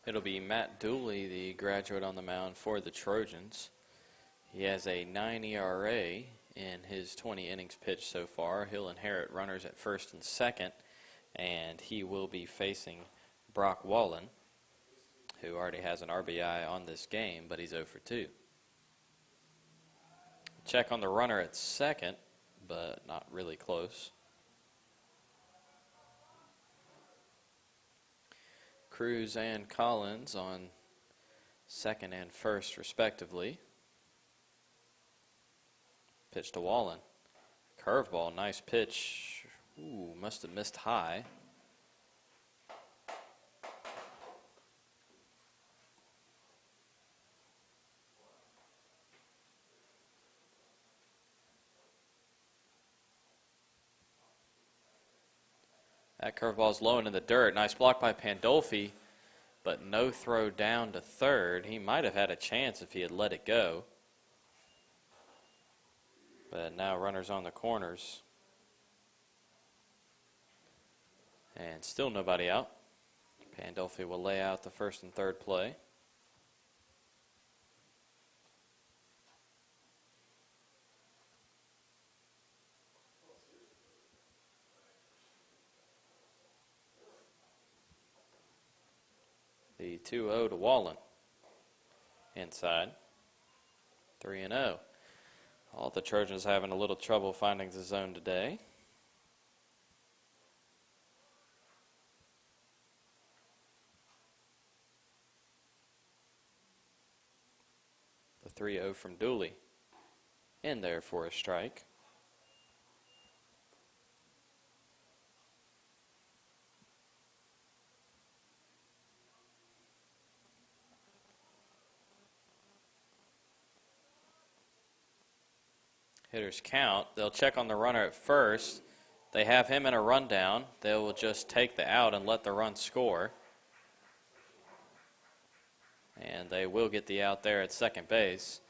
It'll be Matt Dooley, the graduate on the mound for the Trojans. He has a 9 ERA in his 20 innings pitched so far. He'll inherit runners at first and second, and he will be facing Brock Wallen, who already has an RBI on this game, but he's 0 for 2. Check on the runner at second, but not really close. Cruz and Collins on second and first, respectively. Pitch to Wallen. Curveball, nice pitch. Ooh, must have missed high. That curveball's low and in the dirt. Nice block by Pandolfi, but no throw down to third. He might have had a chance if he had let it go. But now runners on the corners. And still nobody out. Pandolfi will lay out the first and third play. The 2-0 to Wallen. Inside. 3-0. All the Trojans having a little trouble finding the zone today. The 3-0 from Dooley. In there for a strike. Hitters count. They'll check on the runner at first. They have him in a rundown. They will just take the out and let the run score. And they will get the out there at second base.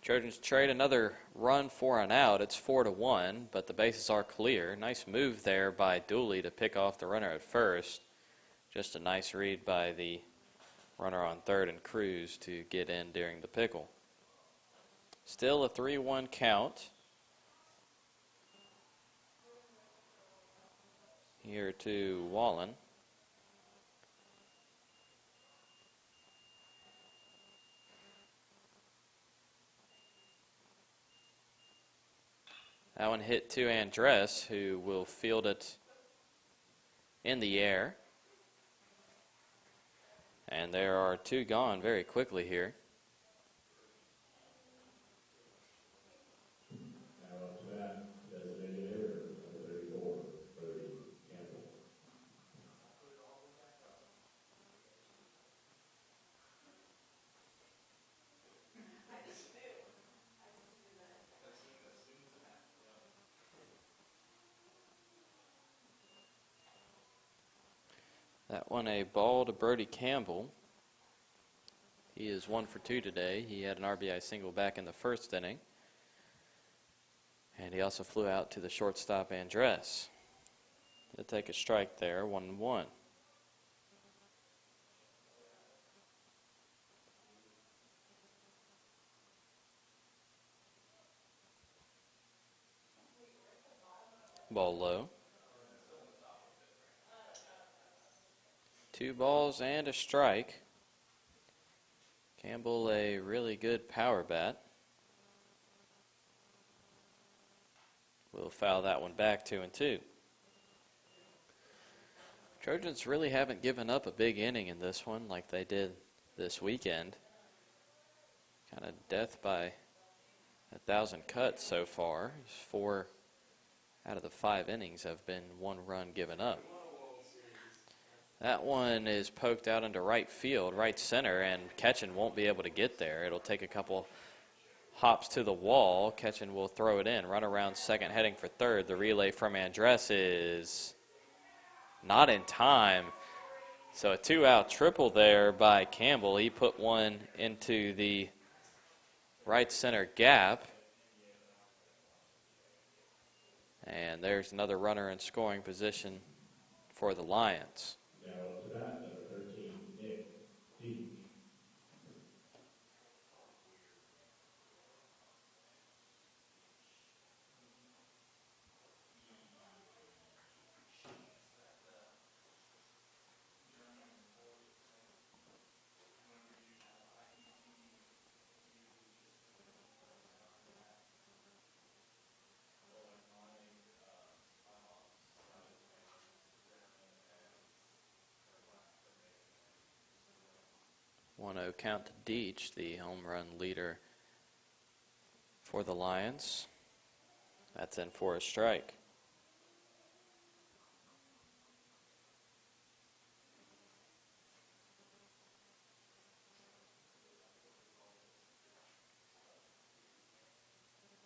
Trojans trade another run for an out. It's 4-1, but the bases are clear. Nice move there by Dooley to pick off the runner at first. Just a nice read by the runner on third and Cruz to get in during the pickle. Still a 3-1 count. Here to Wallen. That one hit to Andres, who will field it in the air. And there are two gone very quickly here. That one a ball to Brody Campbell. He is 1 for 2 today. He had an RBI single back in the first inning. And he also flew out to the shortstop Andres. He'll take a strike there, 1-1. Ball low. 2 balls and a strike. Campbell a really good power bat. We'll foul that one back 2-2. Trojans really haven't given up a big inning in this one like they did this weekend. Kind of death by 1,000 cuts so far. 4 out of the 5 innings have been 1 run given up. That one is poked out into right field, right center, and Ketchen won't be able to get there. It'll take a couple hops to the wall. Ketchen will throw it in. Run around second, heading for third. The relay from Andres is not in time. So a 2-out triple there by Campbell. He put one into the right center gap. And there's another runner in scoring position for the Lions. Now up to bat, number 13, Nick 1-0 count to Deach, the home run leader for the Lions. That's in for a strike.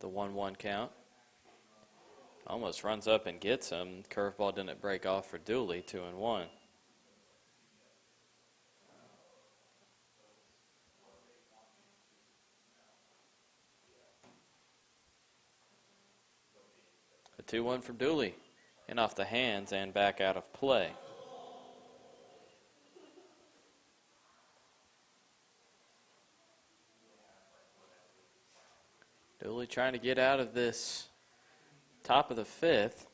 The 1-1 count. Almost runs up and gets him. Curveball didn't break off for Dooley, 2-1. A 2-1 from Dooley. And off the hands and back out of play. Dooley trying to get out of this top of the fifth.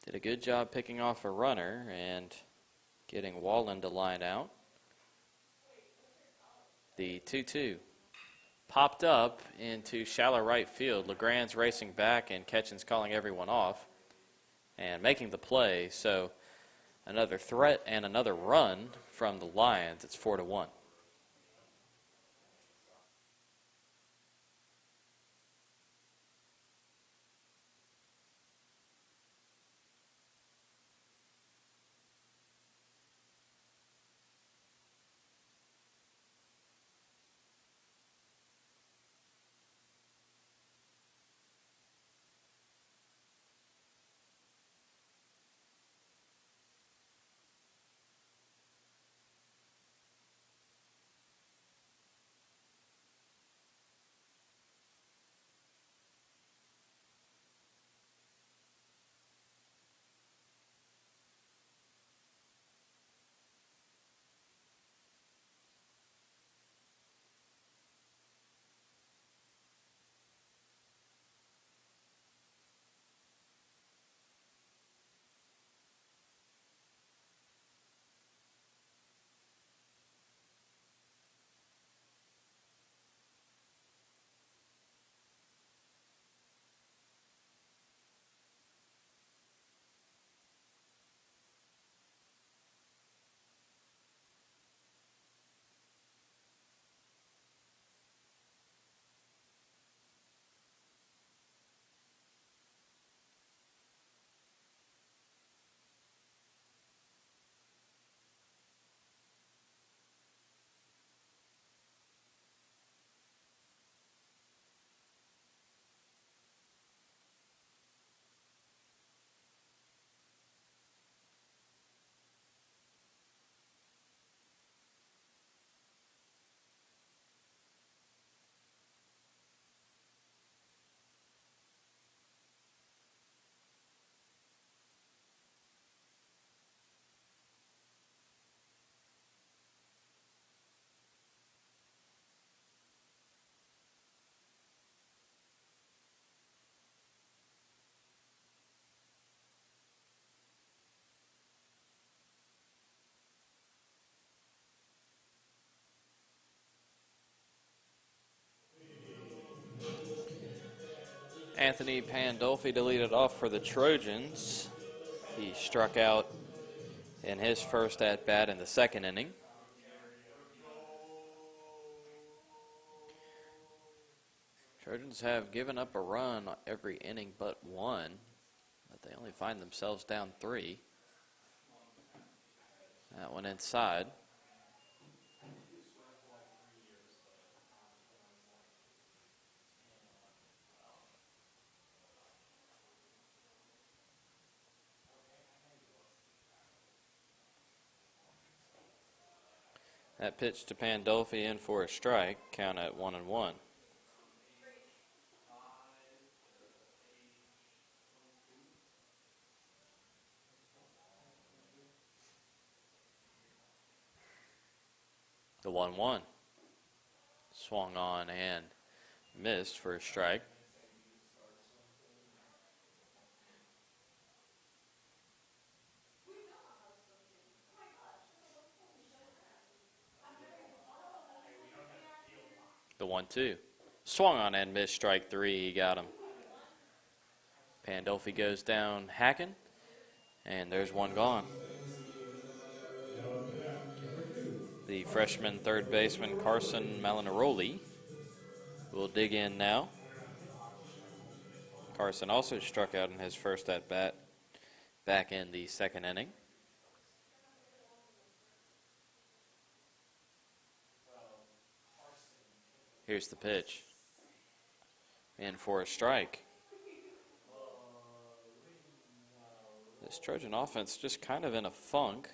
Did a good job picking off a runner and getting Wallen to line out. The 2-2 popped up into shallow right field. LeGrand's racing back and Ketchen's calling everyone off and making the play. So another threat and another run from the Lions. It's 4-1. Anthony Pandolfi to lead it off for the Trojans. He struck out in his first at-bat in the second inning. Trojans have given up a run every inning but one, but they only find themselves down 3. That one inside. That pitch to Pandolfi in for a strike, count at 1-1. The 1-1. Swung on and missed for a strike. The 1-2. Swung on and missed, strike 3. He got him. Pandolfi goes down hacking, and there's one gone. The freshman third baseman Carson Malinaroli will dig in now. Carson also struck out in his first at-bat back in the second inning. Here's the pitch. In for a strike. This Trojan offense just kind of in a funk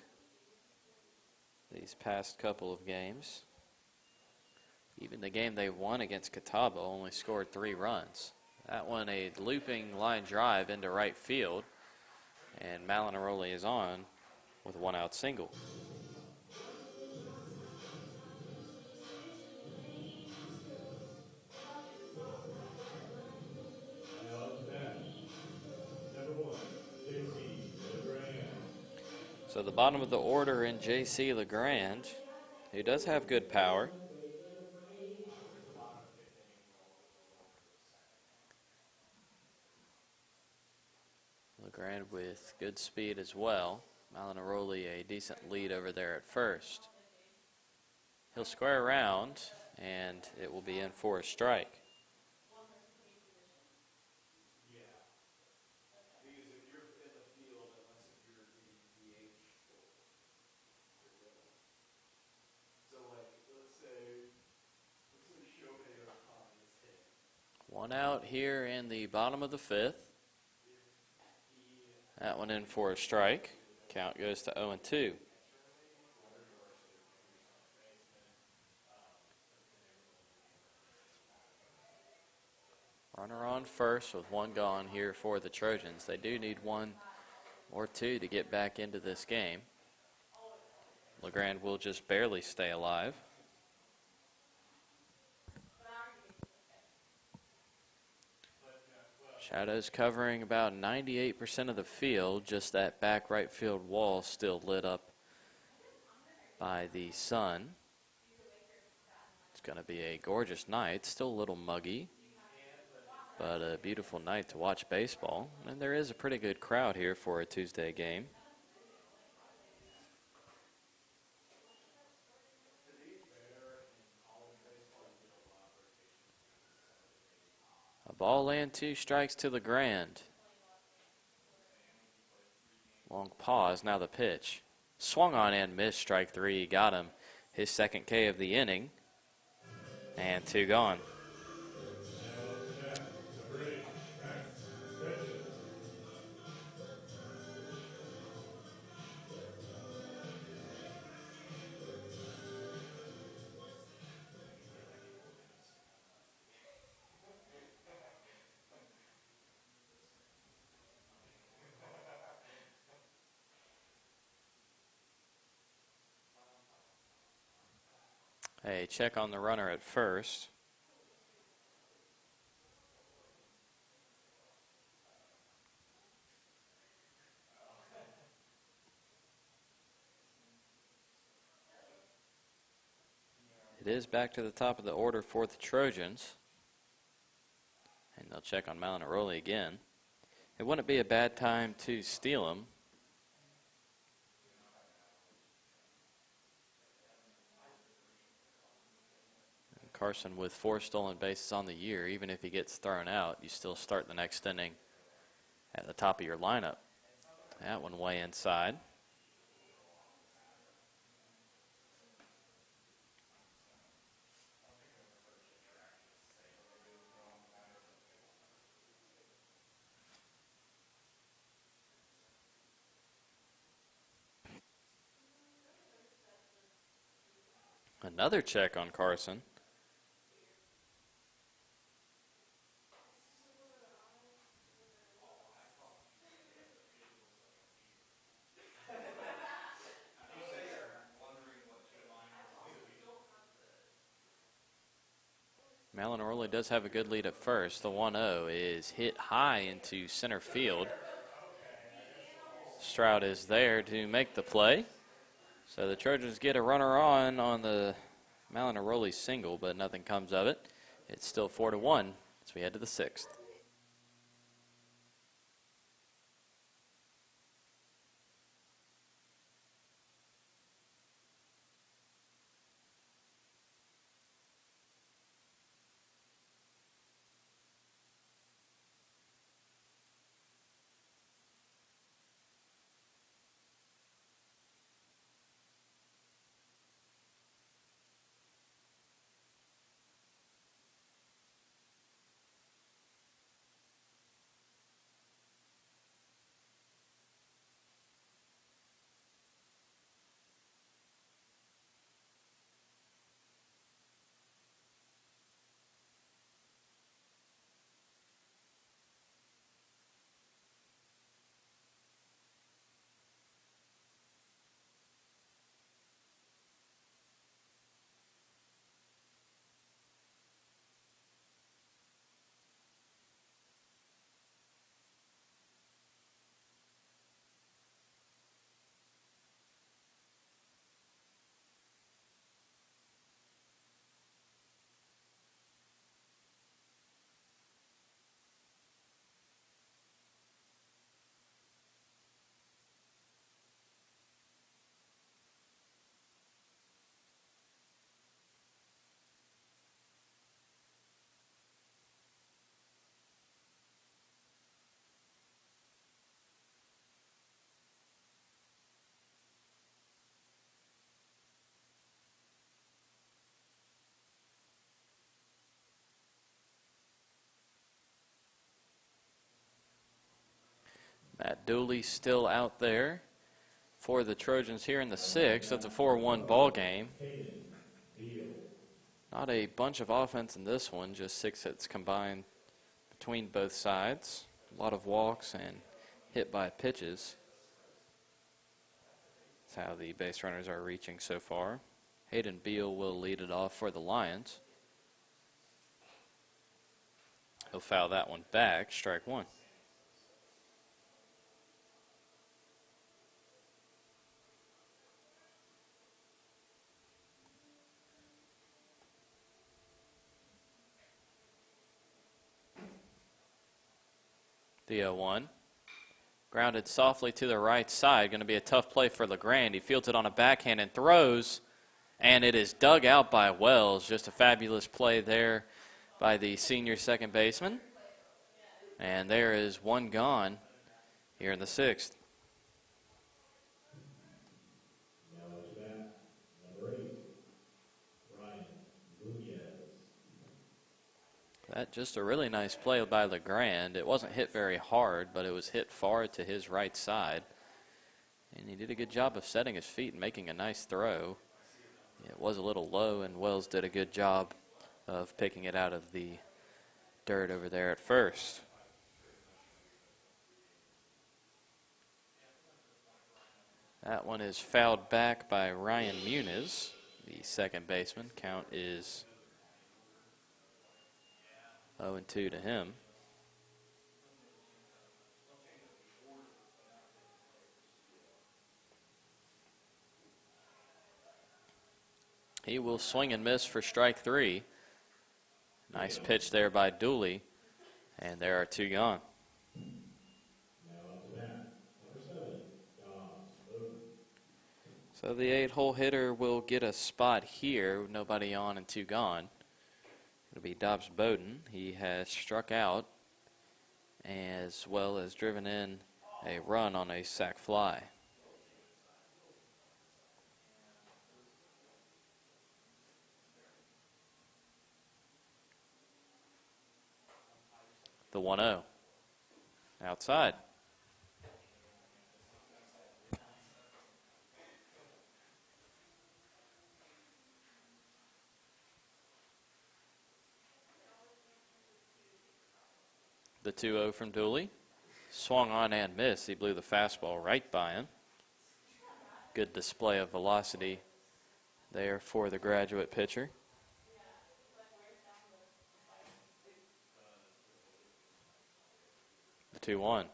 these past couple of games. Even the game they won against Catawba only scored 3 runs. That one a looping line drive into right field, and Malinaroli is on with a 1-out single. So the bottom of the order in J.C. LeGrand, who does have good power. LeGrand with good speed as well. Malinaroli a decent lead over there at first. He'll square around, and it will be in for a strike. One out here in the bottom of the 5th. That one in for a strike. Count goes to 0-2. Runner on first with 1 gone here for the Trojans. They do need 1 or 2 to get back into this game. LeGrand will just barely stay alive. Shadows covering about 98% of the field. Just that back right field wall still lit up by the sun. It's going to be a gorgeous night. Still a little muggy, but a beautiful night to watch baseball. And there is a pretty good crowd here for a Tuesday game. A ball and 2 strikes to LeGrand. Long pause, now the pitch. Swung on and missed, strike 3. Got him his second K of the inning. And 2 gone. A check on the runner at first. It is back to the top of the order for the Trojans. And they'll check on Malinaroli again. It wouldn't be a bad time to steal him. Carson with 4 stolen bases on the year. Even if he gets thrown out, you still start the next inning at the top of your lineup. That one way inside. Another check on Carson. Malinaroli does have a good lead at first. The 1-0 is hit high into center field. Stroud is there to make the play. So the Trojans get a runner on the Malinaroli single, but nothing comes of it. It's still 4-1 as we head to the 6th. Dooley still out there for the Trojans here in the sixth. That's a 4-1 ball game. Not a bunch of offense in this one, just 6 hits combined between both sides. A lot of walks and hit by pitches. That's how the base runners are reaching so far. Hayden Beal will lead it off for the Lions. He'll foul that one back, strike one. The 0-1. Grounded softly to the right side. Going to be a tough play for LeGrand. He fields it on a backhand and throws, and it is dug out by Wells. Just a fabulous play there by the senior second baseman. And there is one gone here in the sixth. That just a really nice play by LeGrand. It wasn't hit very hard, but it was hit far to his right side. And he did a good job of setting his feet and making a nice throw. It was a little low, and Wells did a good job of picking it out of the dirt over there at first. That one is fouled back by Ryan Muniz, the second baseman. Count is 0-2 to him. He will swing and miss for strike three. Nice pitch there by Dooley, and there are two gone. So the 8-hole hitter will get a spot here, nobody on and two gone. It'll be Dobbs Bowden. He has struck out as well as driven in a run on a sac fly. The 1-0. Outside. The 2-0 from Dooley. Swung on and missed. He blew the fastball right by him. Good display of velocity there for the graduate pitcher. The 2-1.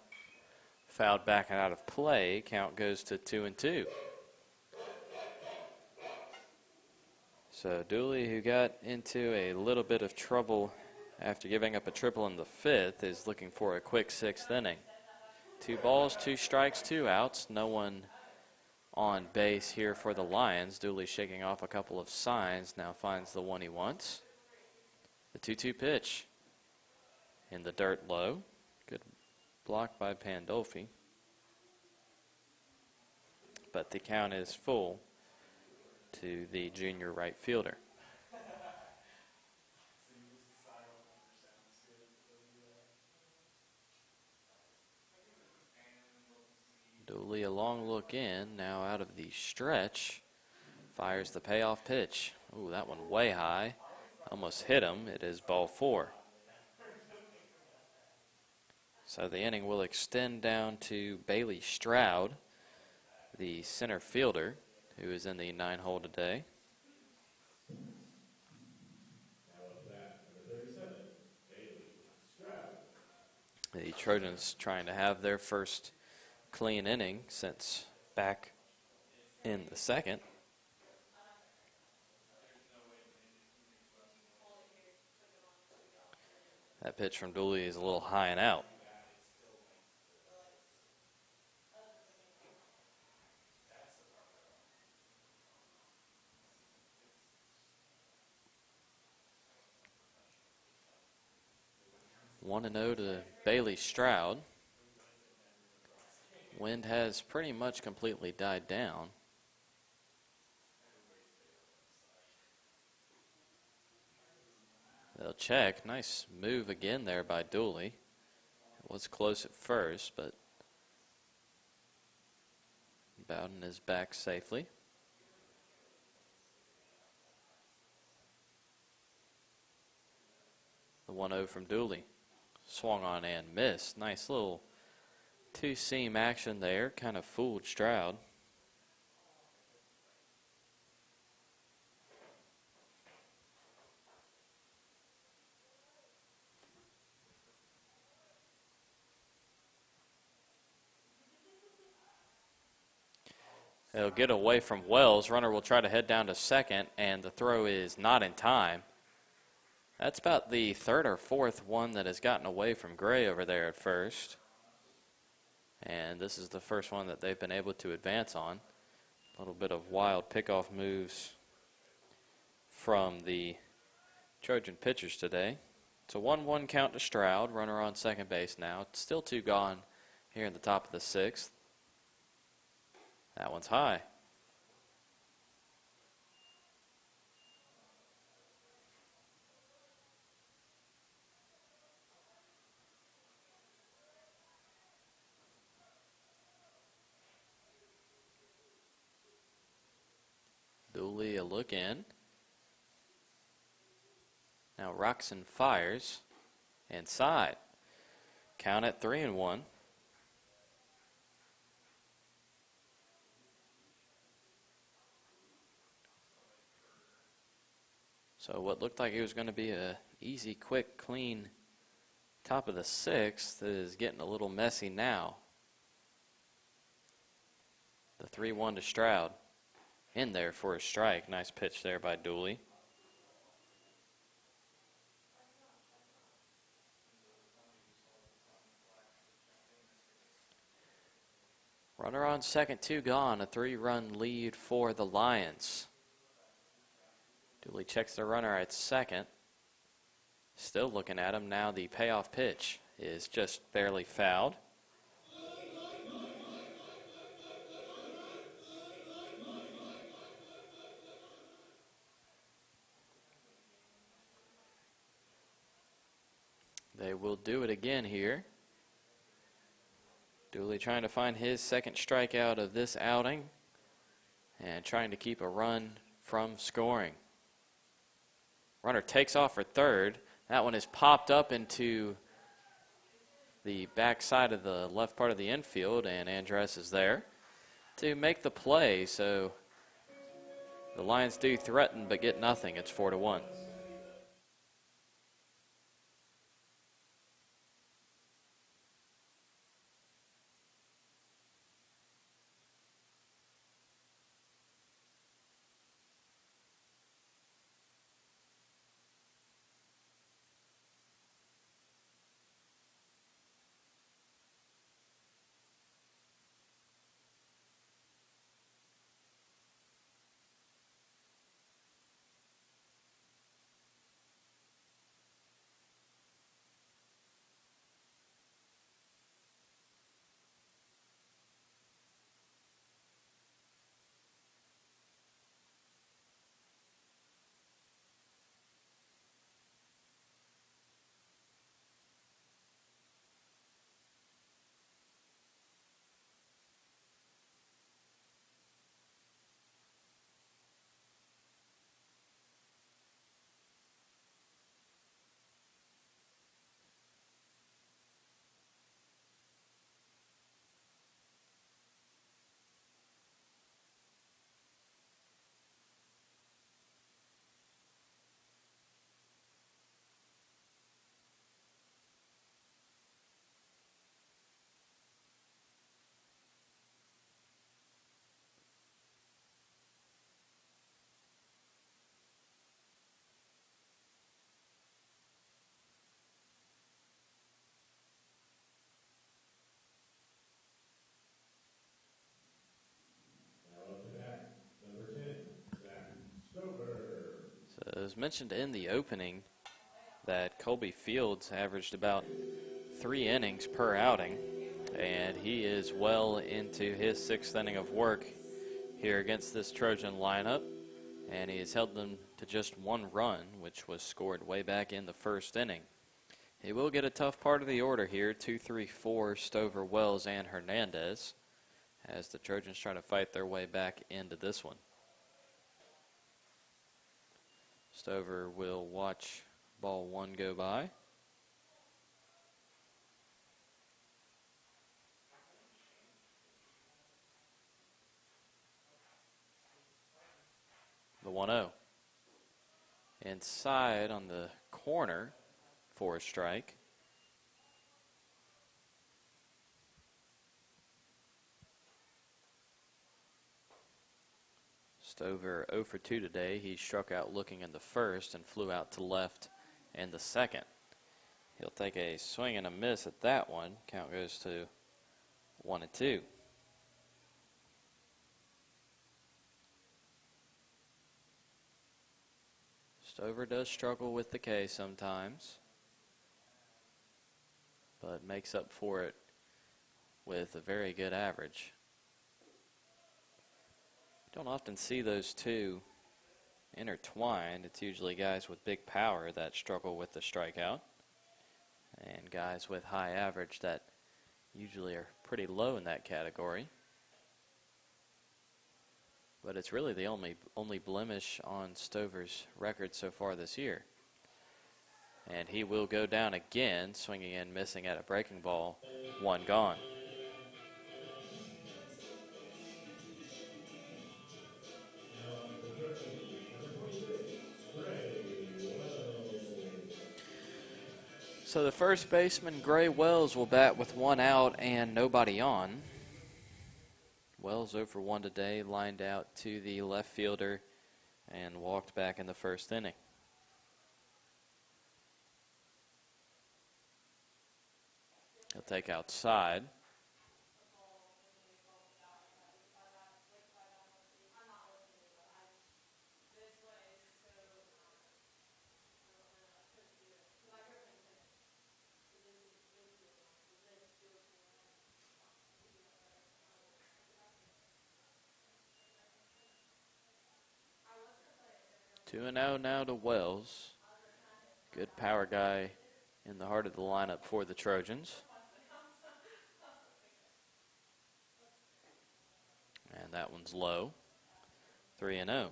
Fouled back and out of play. Count goes to 2-2. So Dooley, who got into a little bit of trouble after giving up a triple in the fifth, is looking for a quick sixth inning. 2 balls, 2 strikes, 2 outs. No one on base here for the Lions. Dooley shaking off a couple of signs. Now finds the one he wants. The 2-2 pitch in the dirt low. Good block by Pandolfi. But the count is full to the junior right fielder. Dooley, a long look in, now out of the stretch, fires the payoff pitch. Ooh, that one way high, almost hit him. It is ball 4. So the inning will extend down to Bailey Stroud, the center fielder, who is in the 9-hole today. The Trojans trying to have their first clean inning since back in the second. That pitch from Dooley is a little high and out. One and 0 to Bailey Stroud. Wind has pretty much completely died down. They'll check. Nice move again there by Dooley. It was close at first, but Bowden is back safely. The 1-0 from Dooley. Swung on and missed. Nice little two-seam action there. Kind of fooled Stroud. They'll get away from Wells. Runner will try to head down to second, and the throw is not in time. That's about the third or fourth one that has gotten away from Gray over there at first. And this is the first one that they've been able to advance on. A little bit of wild pickoff moves from the Trojan pitchers today. It's a 1-1 count to Stroud. Runner on second base now. Still 2 gone here in the top of the 6th. That one's high. Dooley a look in. Now Roxon fires. Inside. Count at 3-1. So what looked like it was going to be a easy, quick, clean top of the 6th is getting a little messy now. The 3-1 to Stroud. In there for a strike. Nice pitch there by Dooley. Runner on second, 2 gone. A 3-run lead for the Lions. Dooley checks the runner at second. Still looking at him. Now the payoff pitch is just barely fouled. They will do it again here. Dooley trying to find his second strikeout of this outing and trying to keep a run from scoring. Runner takes off for third. That one is popped up into the backside of the left part of the infield, and Andress is there to make the play. So the Lions do threaten but get nothing. It's 4-1. So as mentioned in the opening, that Colby Fields averaged about 3 innings per outing, and he is well into his 6th inning of work here against this Trojan lineup, and he has held them to just 1 run, which was scored way back in the 1st inning. He will get a tough part of the order here, 2, 3, 4, Stover, Wells, and Hernandez, as the Trojans try to fight their way back into this one. Stover will watch ball one go by. The 1-0. Inside on the corner for a strike. Stover 0 for 2 today. He struck out looking in the first and flew out to left in the second. He'll take a swing and a miss at that one. Count goes to 1-2. Stover does struggle with the K sometimes, but makes up for it with a very good average. Don't often see those two intertwined. It's usually guys with big power that struggle with the strikeout, and guys with high average that usually are pretty low in that category. But it's really the only blemish on Stover's record so far this year. And he will go down again, swinging and missing at a breaking ball. One gone. So the first baseman, Gray Wells, will bat with one out and nobody on. Wells 0 for 1 today, lined out to the left fielder and walked back in the first inning. He'll take outside. Two and out now to Wells. Good power guy in the heart of the lineup for the Trojans. And that one's low. 3-0.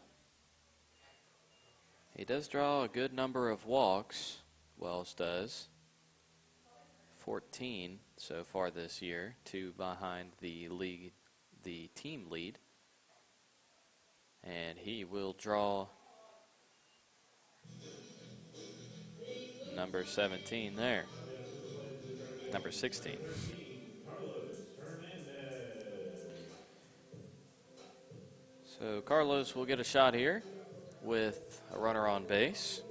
He does draw a good number of walks, Wells does. 14 so far this year, 2 behind the team lead. And he will draw number 17 there. Number 16. So Carlos will get a shot here with a runner on base.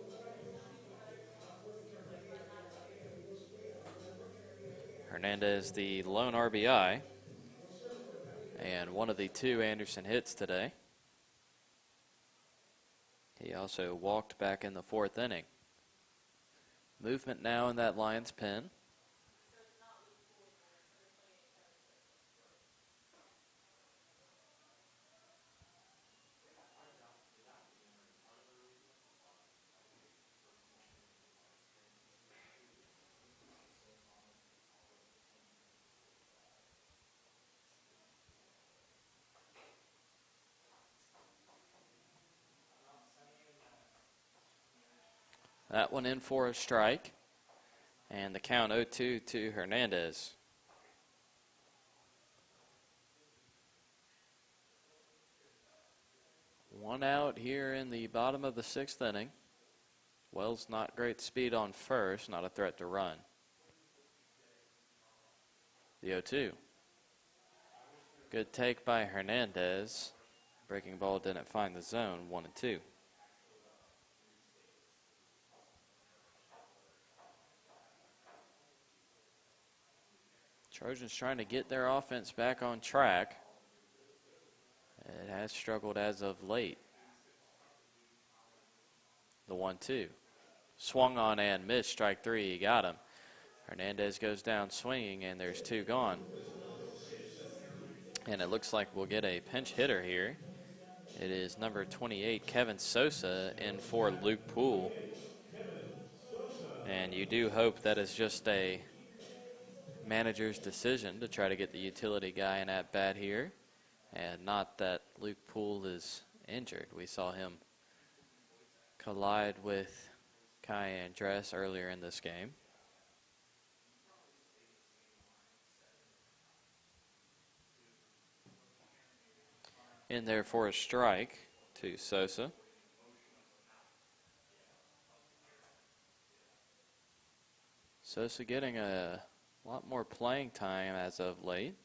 Hernandez, the lone RBI, and one of the 2 Anderson hits today. He also walked back in the 4th inning. Movement now in that Lions pen. That one in for a strike. And the count 0-2 to Hernandez. One out here in the bottom of the 6th inning. Wells not great speed on first, not a threat to run. The 0-2. Good take by Hernandez. Breaking ball didn't find the zone, 1-2. Trojans trying to get their offense back on track. It has struggled as of late. The 1-2. Swung on and missed. Strike 3. He got him. Hernandez goes down swinging, and there's 2 gone. And it looks like we'll get a pinch hitter here. It is number 28, Kevin Sosa, in for Luke Poole. And you do hope that is just a manager's decision to try to get the utility guy in at bat here. And not that Luke Poole is injured. We saw him collide with Kai Andres earlier in this game. In there for a strike to Sosa. Sosa getting a lot more playing time as of late.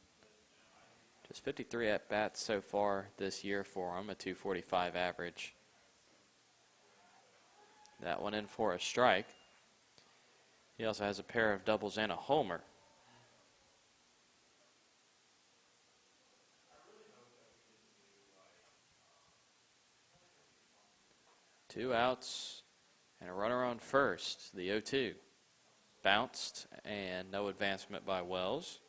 Just 53 at-bats so far this year for him, a .245 average. That one in for a strike. He also has a pair of doubles and a homer. Two outs and a runner on first, the 0-2. Bounced and no advancement by Wells.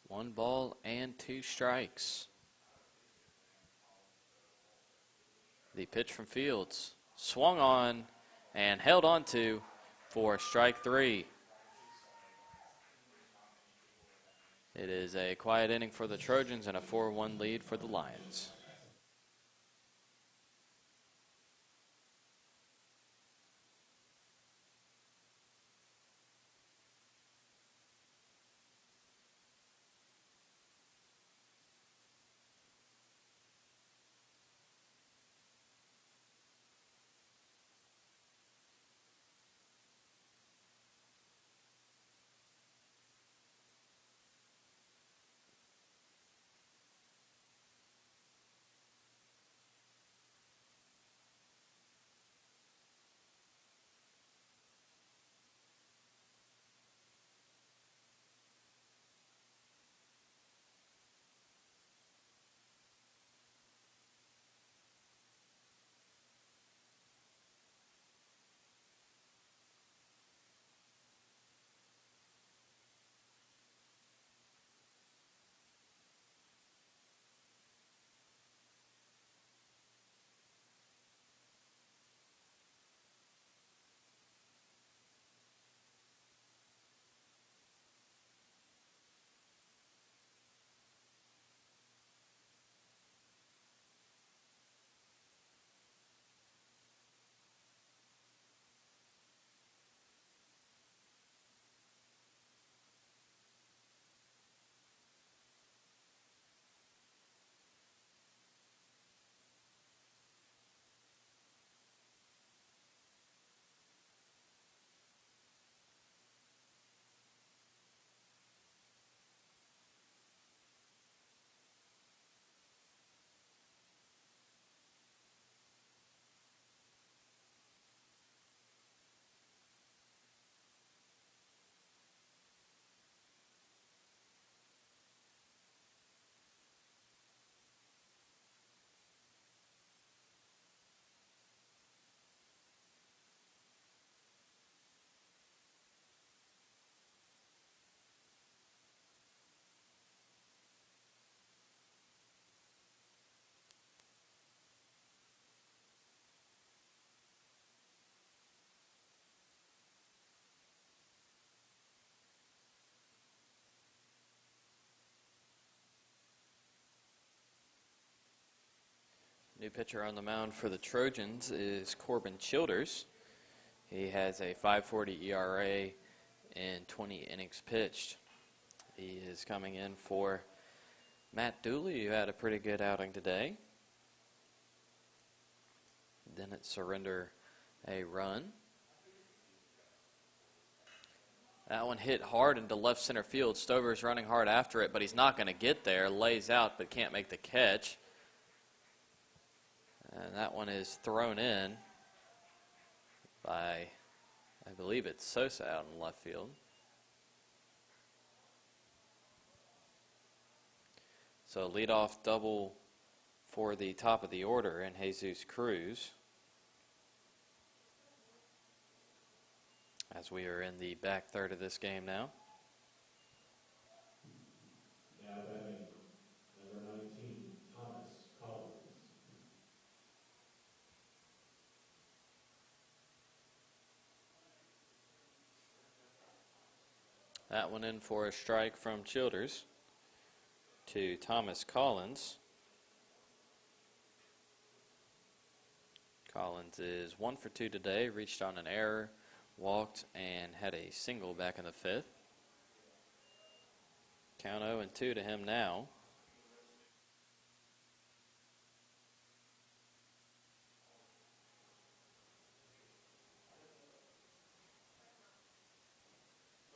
One ball and two strikes. The pitch from Fields. Swung on and held on to for strike three. It is a quiet inning for the Trojans and a 4-1 lead for the Lions. New pitcher on the mound for the Trojans is Corbin Childers. He has a 5.40 ERA in 20 innings pitched. He is coming in for Matt Dooley, who had a pretty good outing today. Didn't surrender a run. That one hit hard into left center field. Stover's running hard after it, but he's not going to get there. Lays out, but can't make the catch. And that one is thrown in by, I believe it's Sosa out in left field. So leadoff double for the top of the order in Jesus Cruz. as we are in the back third of this game now. Now batting number 19, Thomas Collins. That one in for a strike from Childers to Thomas Collins. Collins is 1 for 2 today, reached on an error, walked, and had a single back in the fifth. Count 0-2 to him now.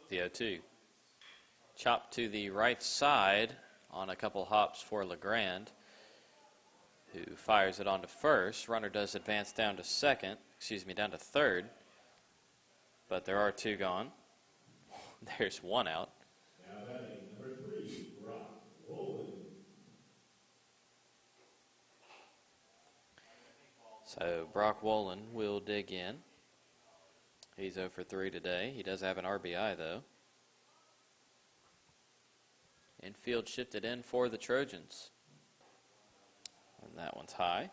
The 0-2. Chopped to the right side on a couple hops for LeGrand, who fires it on to first. Runner does advance down to down to third. But there are two gone. There's one out. Now batting number 3, Brock Rowland. So Brock Wolin will dig in. He's 0 for 3 today. He does have an RBI, though. Infield shifted in for the Trojans. And that one's high.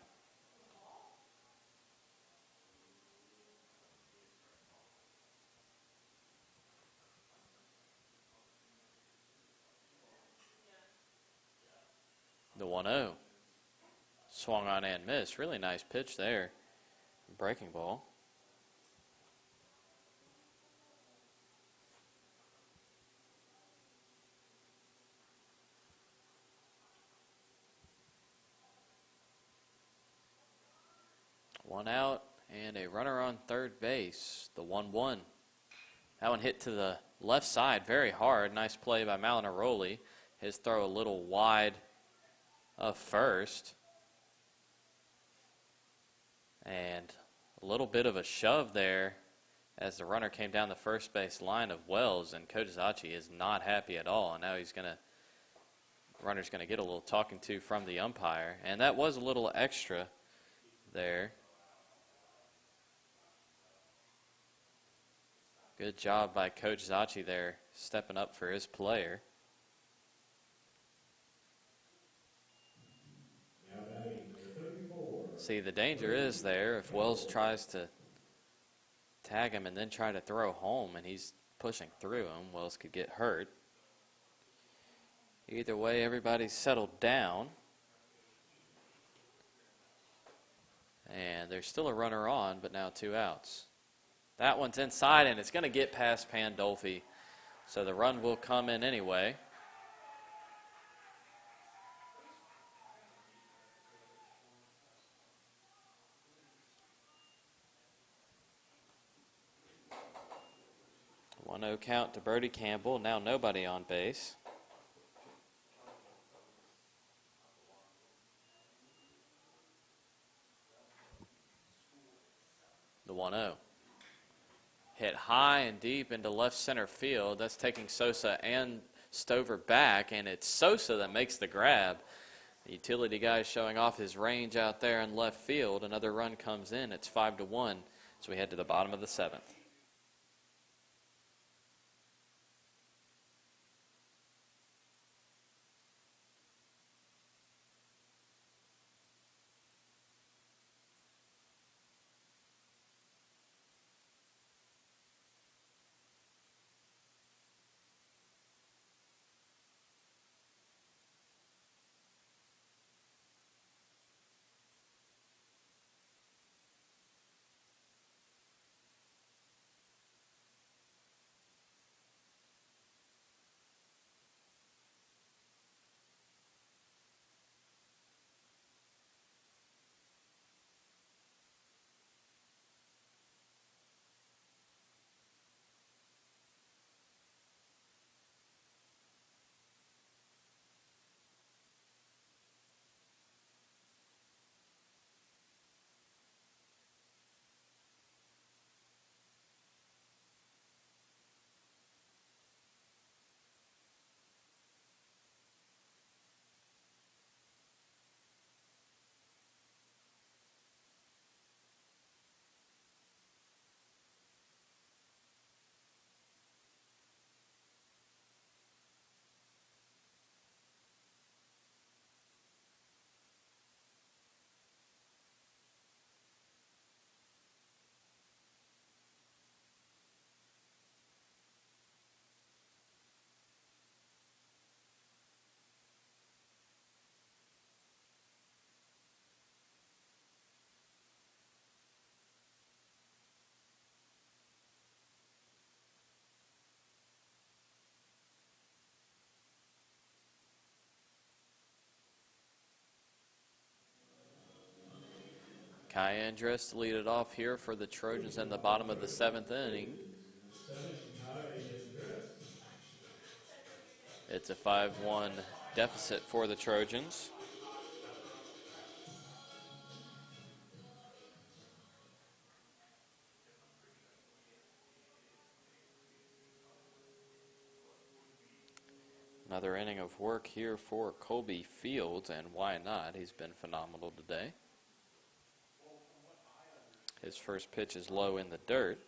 The 1-0. Swung on and missed. Really nice pitch there. Breaking ball. One out and a runner on third base. The 1-1. That one hit to the left side very hard. Nice play by Malinaroli. His throw a little wide of first. And a little bit of a shove there as the runner came down the first base line of Wells, and Coach Zacchi is not happy at all. And now runner's gonna get a little talking to from the umpire. And that was a little extra there. Good job by Coach Zacchi there, stepping up for his player. Now batting number 34. See, the danger is there if Wells tries to tag him and then try to throw home, and he's pushing through him. Wells could get hurt. Either way, everybody's settled down. And there's still a runner on, but now two outs. That one's inside, and it's going to get past Pandolfi. So the run will come in anyway. The 1-0 count to Brody Campbell. Now nobody on base. The 1-0. Hit high and deep into left center field. That's taking Sosa and Stover back, and it's Sosa that makes the grab. The utility guy showing off his range out there in left field. Another run comes in. It's 5-1. So we head to the bottom of the seventh. Kai Andrus to lead it off here for the Trojans in the bottom of the 7th inning. 7, Kai Andrus. It's a 5-1 deficit for the Trojans. Another inning of work here for Colby Fields, and why not? He's been phenomenal today. His first pitch is low in the dirt.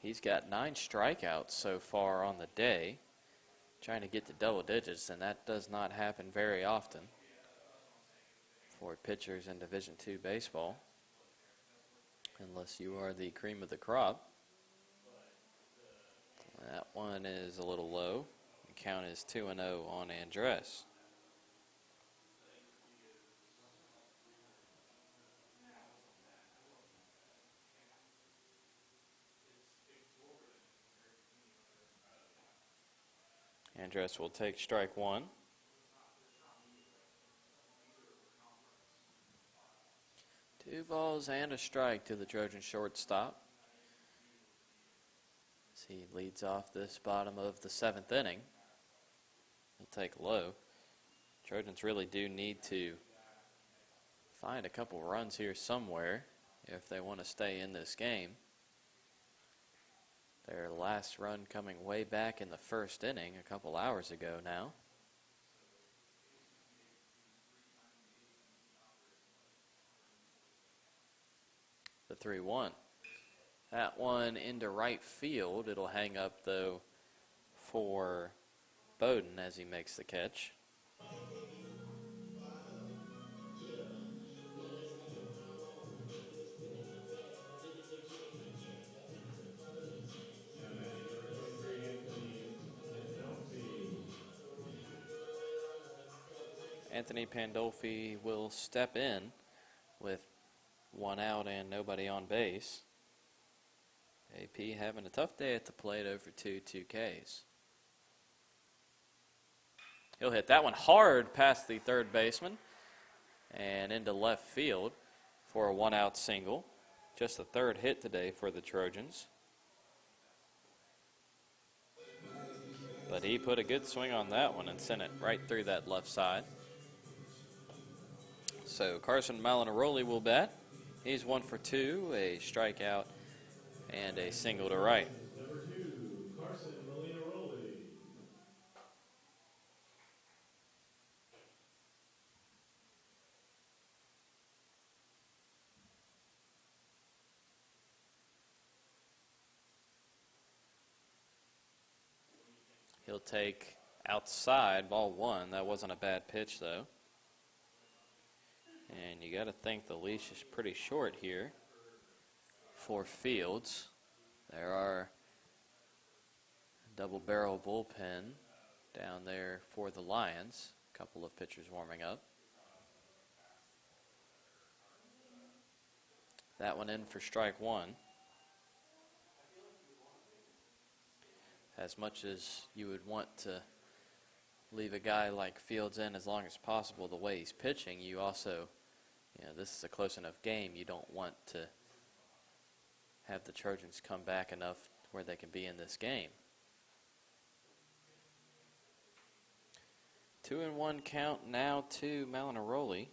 He's got 9 strikeouts so far on the day, trying to get to double digits, and that does not happen very often for pitchers in Division II baseball, unless you are the cream of the crop. That one is a little low. The count is 2-0 on Andrus. Andrus will take strike 1. Two balls and a strike to the Trojan shortstop as he leads off this bottom of the 7th inning. He'll take low. Trojans really do need to find a couple runs here somewhere if they want to stay in this game. Their last run coming way back in the 1st inning a couple hours ago now. The 3-1. That one into right field. It'll hang up, though, for Bowden as he makes the catch. Anthony Pandolfi will step in with 1 out and nobody on base. AP having a tough day at the plate over 2 Ks. He'll hit that one hard past the third baseman and into left field for a 1-out single. Just the 3rd hit today for the Trojans. But he put a good swing on that one and sent it right through that left side. So Carson Malinaroli will bat. He's 1 for 2, a strikeout and a single to right. Number 2, Carson Malinaroli. He'll take outside, ball 1. That wasn't a bad pitch, though. And you got to think the leash is pretty short here for Fields. There are a double-barrel bullpen down there for the Lions. A couple of pitchers warming up. That one in for strike 1. As much as you would want to leave a guy like Fields in as long as possible the way he's pitching, you also, this is a close enough game. You don't want to have the Trojans come back enough where they can be in this game. 2-1 count now to Malinaroli.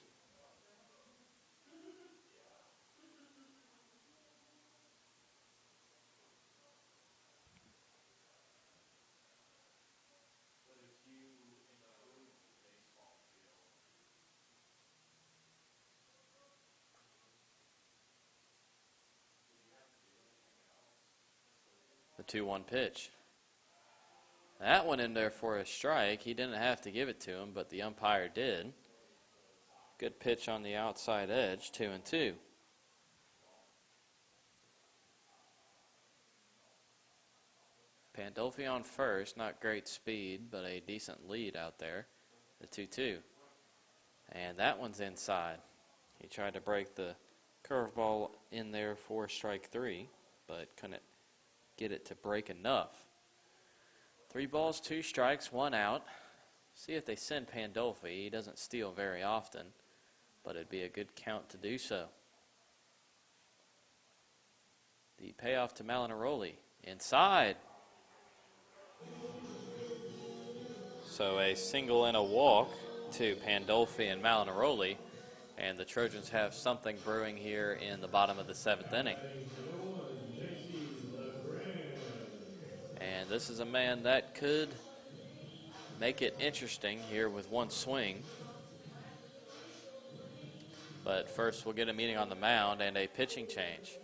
The 2-1 pitch. That one in there for a strike. He didn't have to give it to him, but the umpire did. Good pitch on the outside edge, 2-2. Pandolfi on first, not great speed, but a decent lead out there. The 2-2. And that one's inside. He tried to break the curveball in there for strike 3, but couldn't get it to break enough. 3 balls, 2 strikes, 1 out. See if they send Pandolfi. He doesn't steal very often, but it'd be a good count to do so. The payoff to Malinaroli. Inside. So a single and a walk to Pandolfi and Malinaroli, and the Trojans have something brewing here in the bottom of the 7th inning. And this is a man that could make it interesting here with one swing. But first we'll get a meeting on the mound and a pitching change.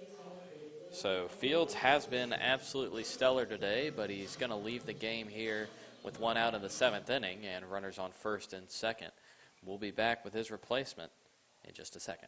So Fields has been absolutely stellar today, but he's going to leave the game here with one out in the 7th inning and runners on first and second. We'll be back with his replacement in just a second.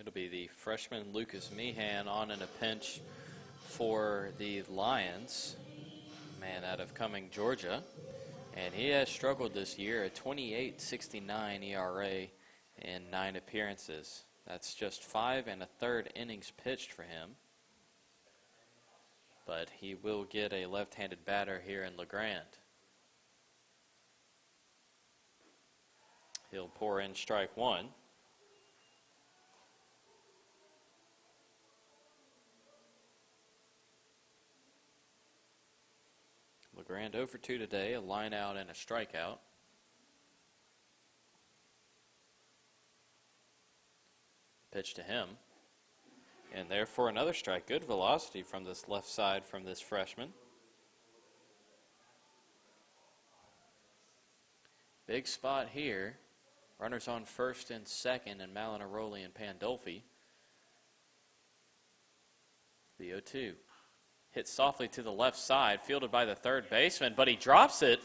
It'll be the freshman Lucas Meehan on in a pinch for the Lions, man out of Cumming, Georgia. And he has struggled this year, a 28.69 ERA in 9 appearances. That's just 5 1/3 innings pitched for him. But he will get a left-handed batter here in LeGrand. He'll pour in strike one. LeGrand 0 for 2 today, a line out and a strikeout. Pitch to him. And therefore another strike. Good velocity from this left side from this freshman. Big spot here. Runners on first and second, and Malinaroli and Pandolfi. The 0-2. Hit softly to the left side, fielded by the third baseman, but he drops it.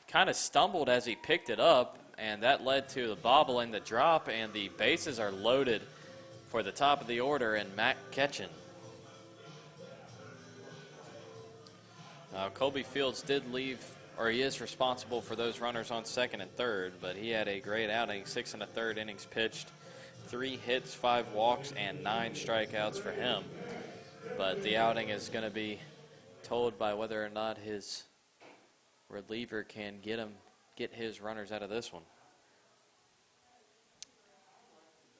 Kind of stumbled as he picked it up, and that led to the bobble and the drop, and the bases are loaded for the top of the order and Matt Ketchen. Colby Fields did leave, or he is responsible for those runners on second and third, but he had a great outing, 6 1/3 innings pitched, 3 hits, 5 walks, and 9 strikeouts for him. But the outing is going to be told by whether or not his reliever can get his runners out of this one.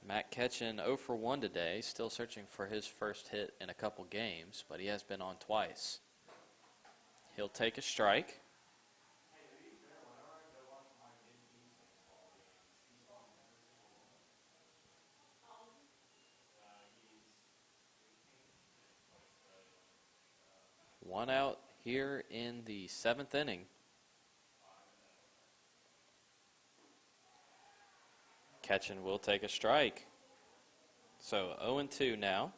Matt Ketchen 0 for 1 today, still searching for his first hit in a couple games, but he has been on twice. He'll take a strike. One out here in the 7th inning. Ketchen will take a strike. So 0-2 now.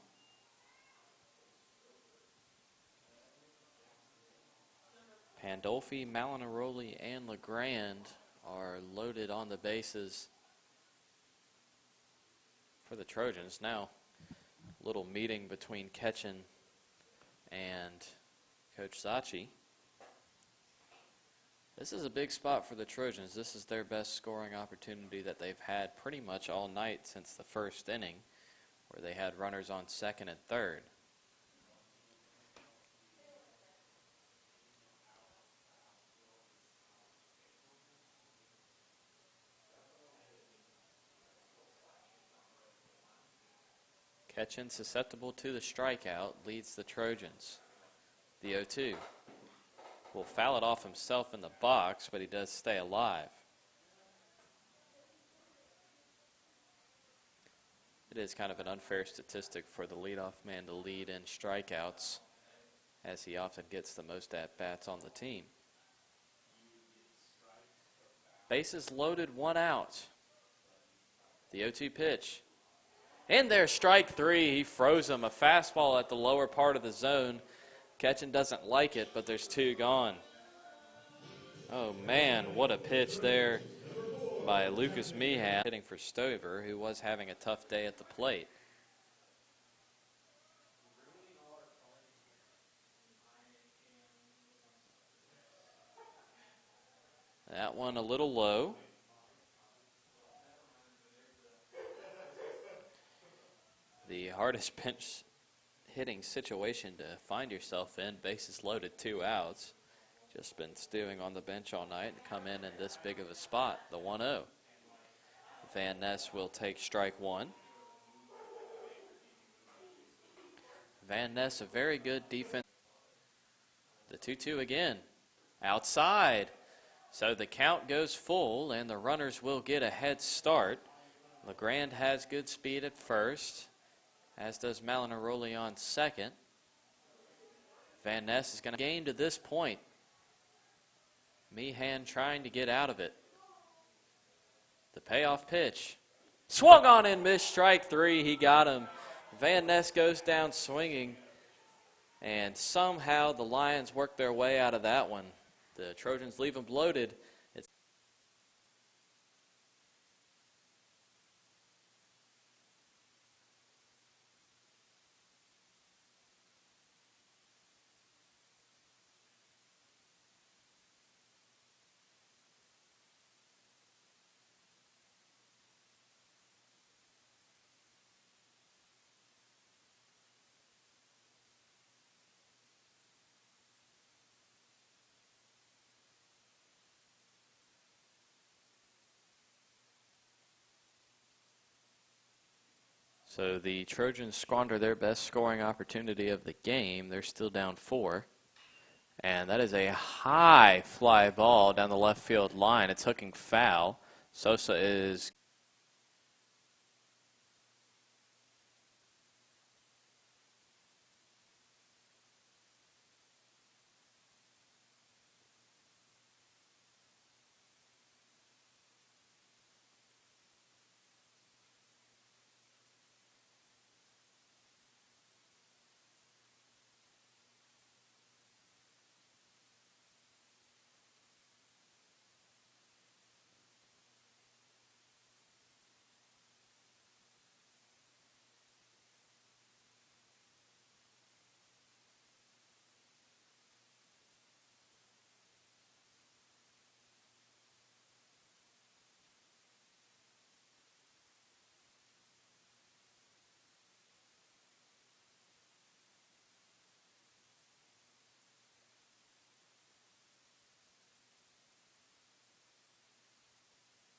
Pandolfi, Malinaroli, and LeGrand are loaded on the bases for the Trojans. Now, a little meeting between Ketchen and Coach Zachi. This is a big spot for the Trojans. This is their best scoring opportunity that they've had pretty much all night since the first inning, where they had runners on second and third. Ketchen, susceptible to the strikeout, leads the Trojans. The 0-2. Will foul it off himself in the box, but he does stay alive. It is kind of an unfair statistic for the leadoff man to lead in strikeouts, as he often gets the most at-bats on the team. Bases loaded, 1 out. The 0-2 pitch. And there's strike 3. He froze him. A fastball at the lower part of the zone. Ketchen doesn't like it, but there's 2 gone. Oh, man, what a pitch there by Lucas Meehan, hitting for Stover, who was having a tough day at the plate. That one a little low. The hardest pinch hitting situation to find yourself in, bases loaded, 2 outs. Just been stewing on the bench all night and come in this big of a spot, the 1-0. Van Ness will take strike 1. Van Ness, a very good defense. The 2-2 again, outside. So the count goes full, and the runners will get a head start. LeGrand has good speed at first, as does Malinaroli on second. Van Ness is going to gain to this point. Meehan trying to get out of it. The payoff pitch. Swung on and missed, strike 3. He got him. Van Ness goes down swinging, and somehow the Lions work their way out of that one. The Trojans leave them loaded. So the Trojans squander their best scoring opportunity of the game. They're still down 4. And that is a high fly ball down the left field line. It's hooking foul. Sosa is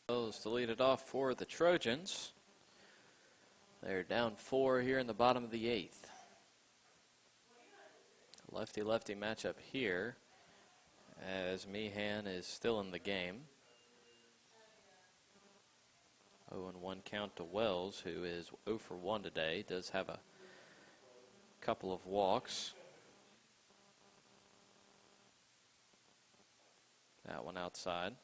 Wells to lead it off for the Trojans. They're down 4 here in the bottom of the 8th. Lefty-lefty matchup here as Meehan is still in the game. 0-1 count to Wells, who is 0 for 1 today. Does have a couple of walks. That one outside.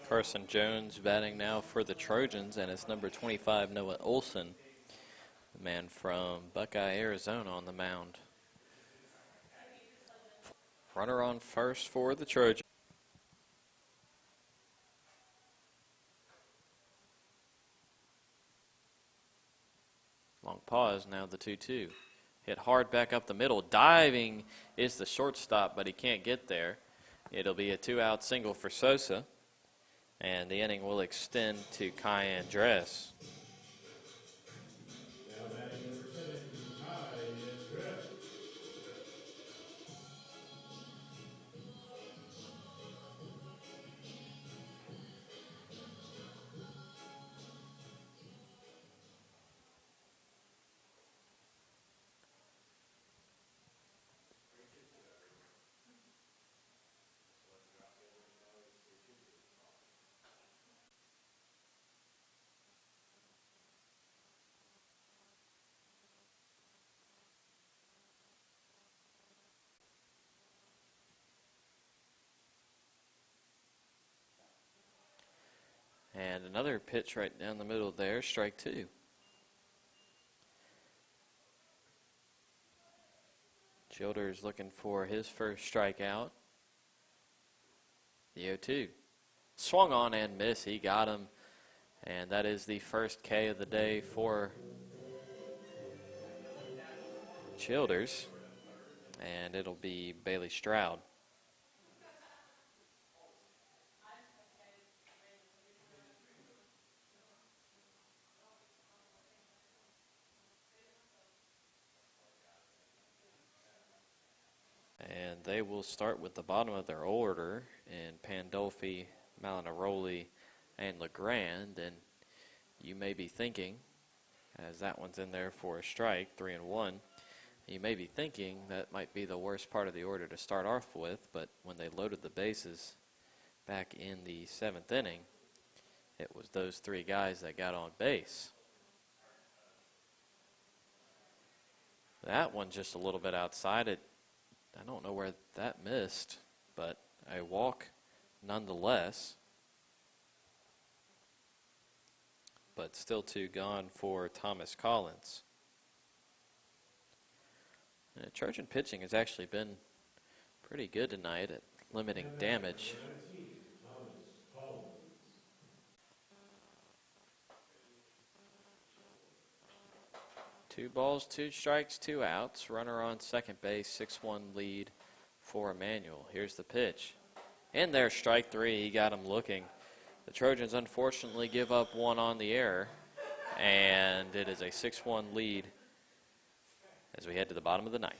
Carson Jones batting now for the Trojans, and it's number 25, Noah Olson, the man from Buckeye, Arizona, on the mound. Runner on first for the Trojans. Long pause, now the 2-2. Hit hard back up the middle. Diving is the shortstop, but he can't get there. It'll be a 2-out single for Sosa, and the inning will extend to Kai Andres. Now batting number 7, Ty Andres. And another pitch right down the middle there, strike 2. Childers looking for his first strikeout. The 0-2. Swung on and missed. He got him. And that is the first K of the day for Childers. And it'll be Bailey Stroud. And they will start with the bottom of their order in Pandolfi, Malinaroli, and LeGrand. And you may be thinking, as that one's in there for a strike, 3-1, you may be thinking that might be the worst part of the order to start off with, but when they loaded the bases back in the 7th inning, it was those 3 guys that got on base. That one just a little bit outside it. I don't know where that missed, but a walk nonetheless. But still 2 gone for Thomas Collins. And Trojan pitching has actually been pretty good tonight at limiting damage. 19, Thomas Collins. 2 balls, 2 strikes, 2 outs. Runner on second base, 6-1 lead for Emmanuel. Here's the pitch. And there's strike 3. He got him looking. The Trojans unfortunately give up 1 on the error, and it is a 6-1 lead as we head to the bottom of the 9th.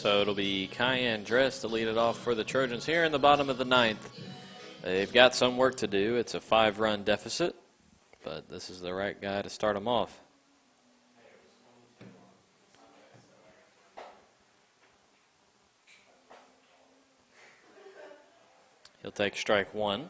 So it'll be Cayenne Dress to lead it off for the Trojans here in the bottom of the ninth. They've got some work to do. It's a 5-run deficit, but this is the right guy to start them off. He'll take strike 1.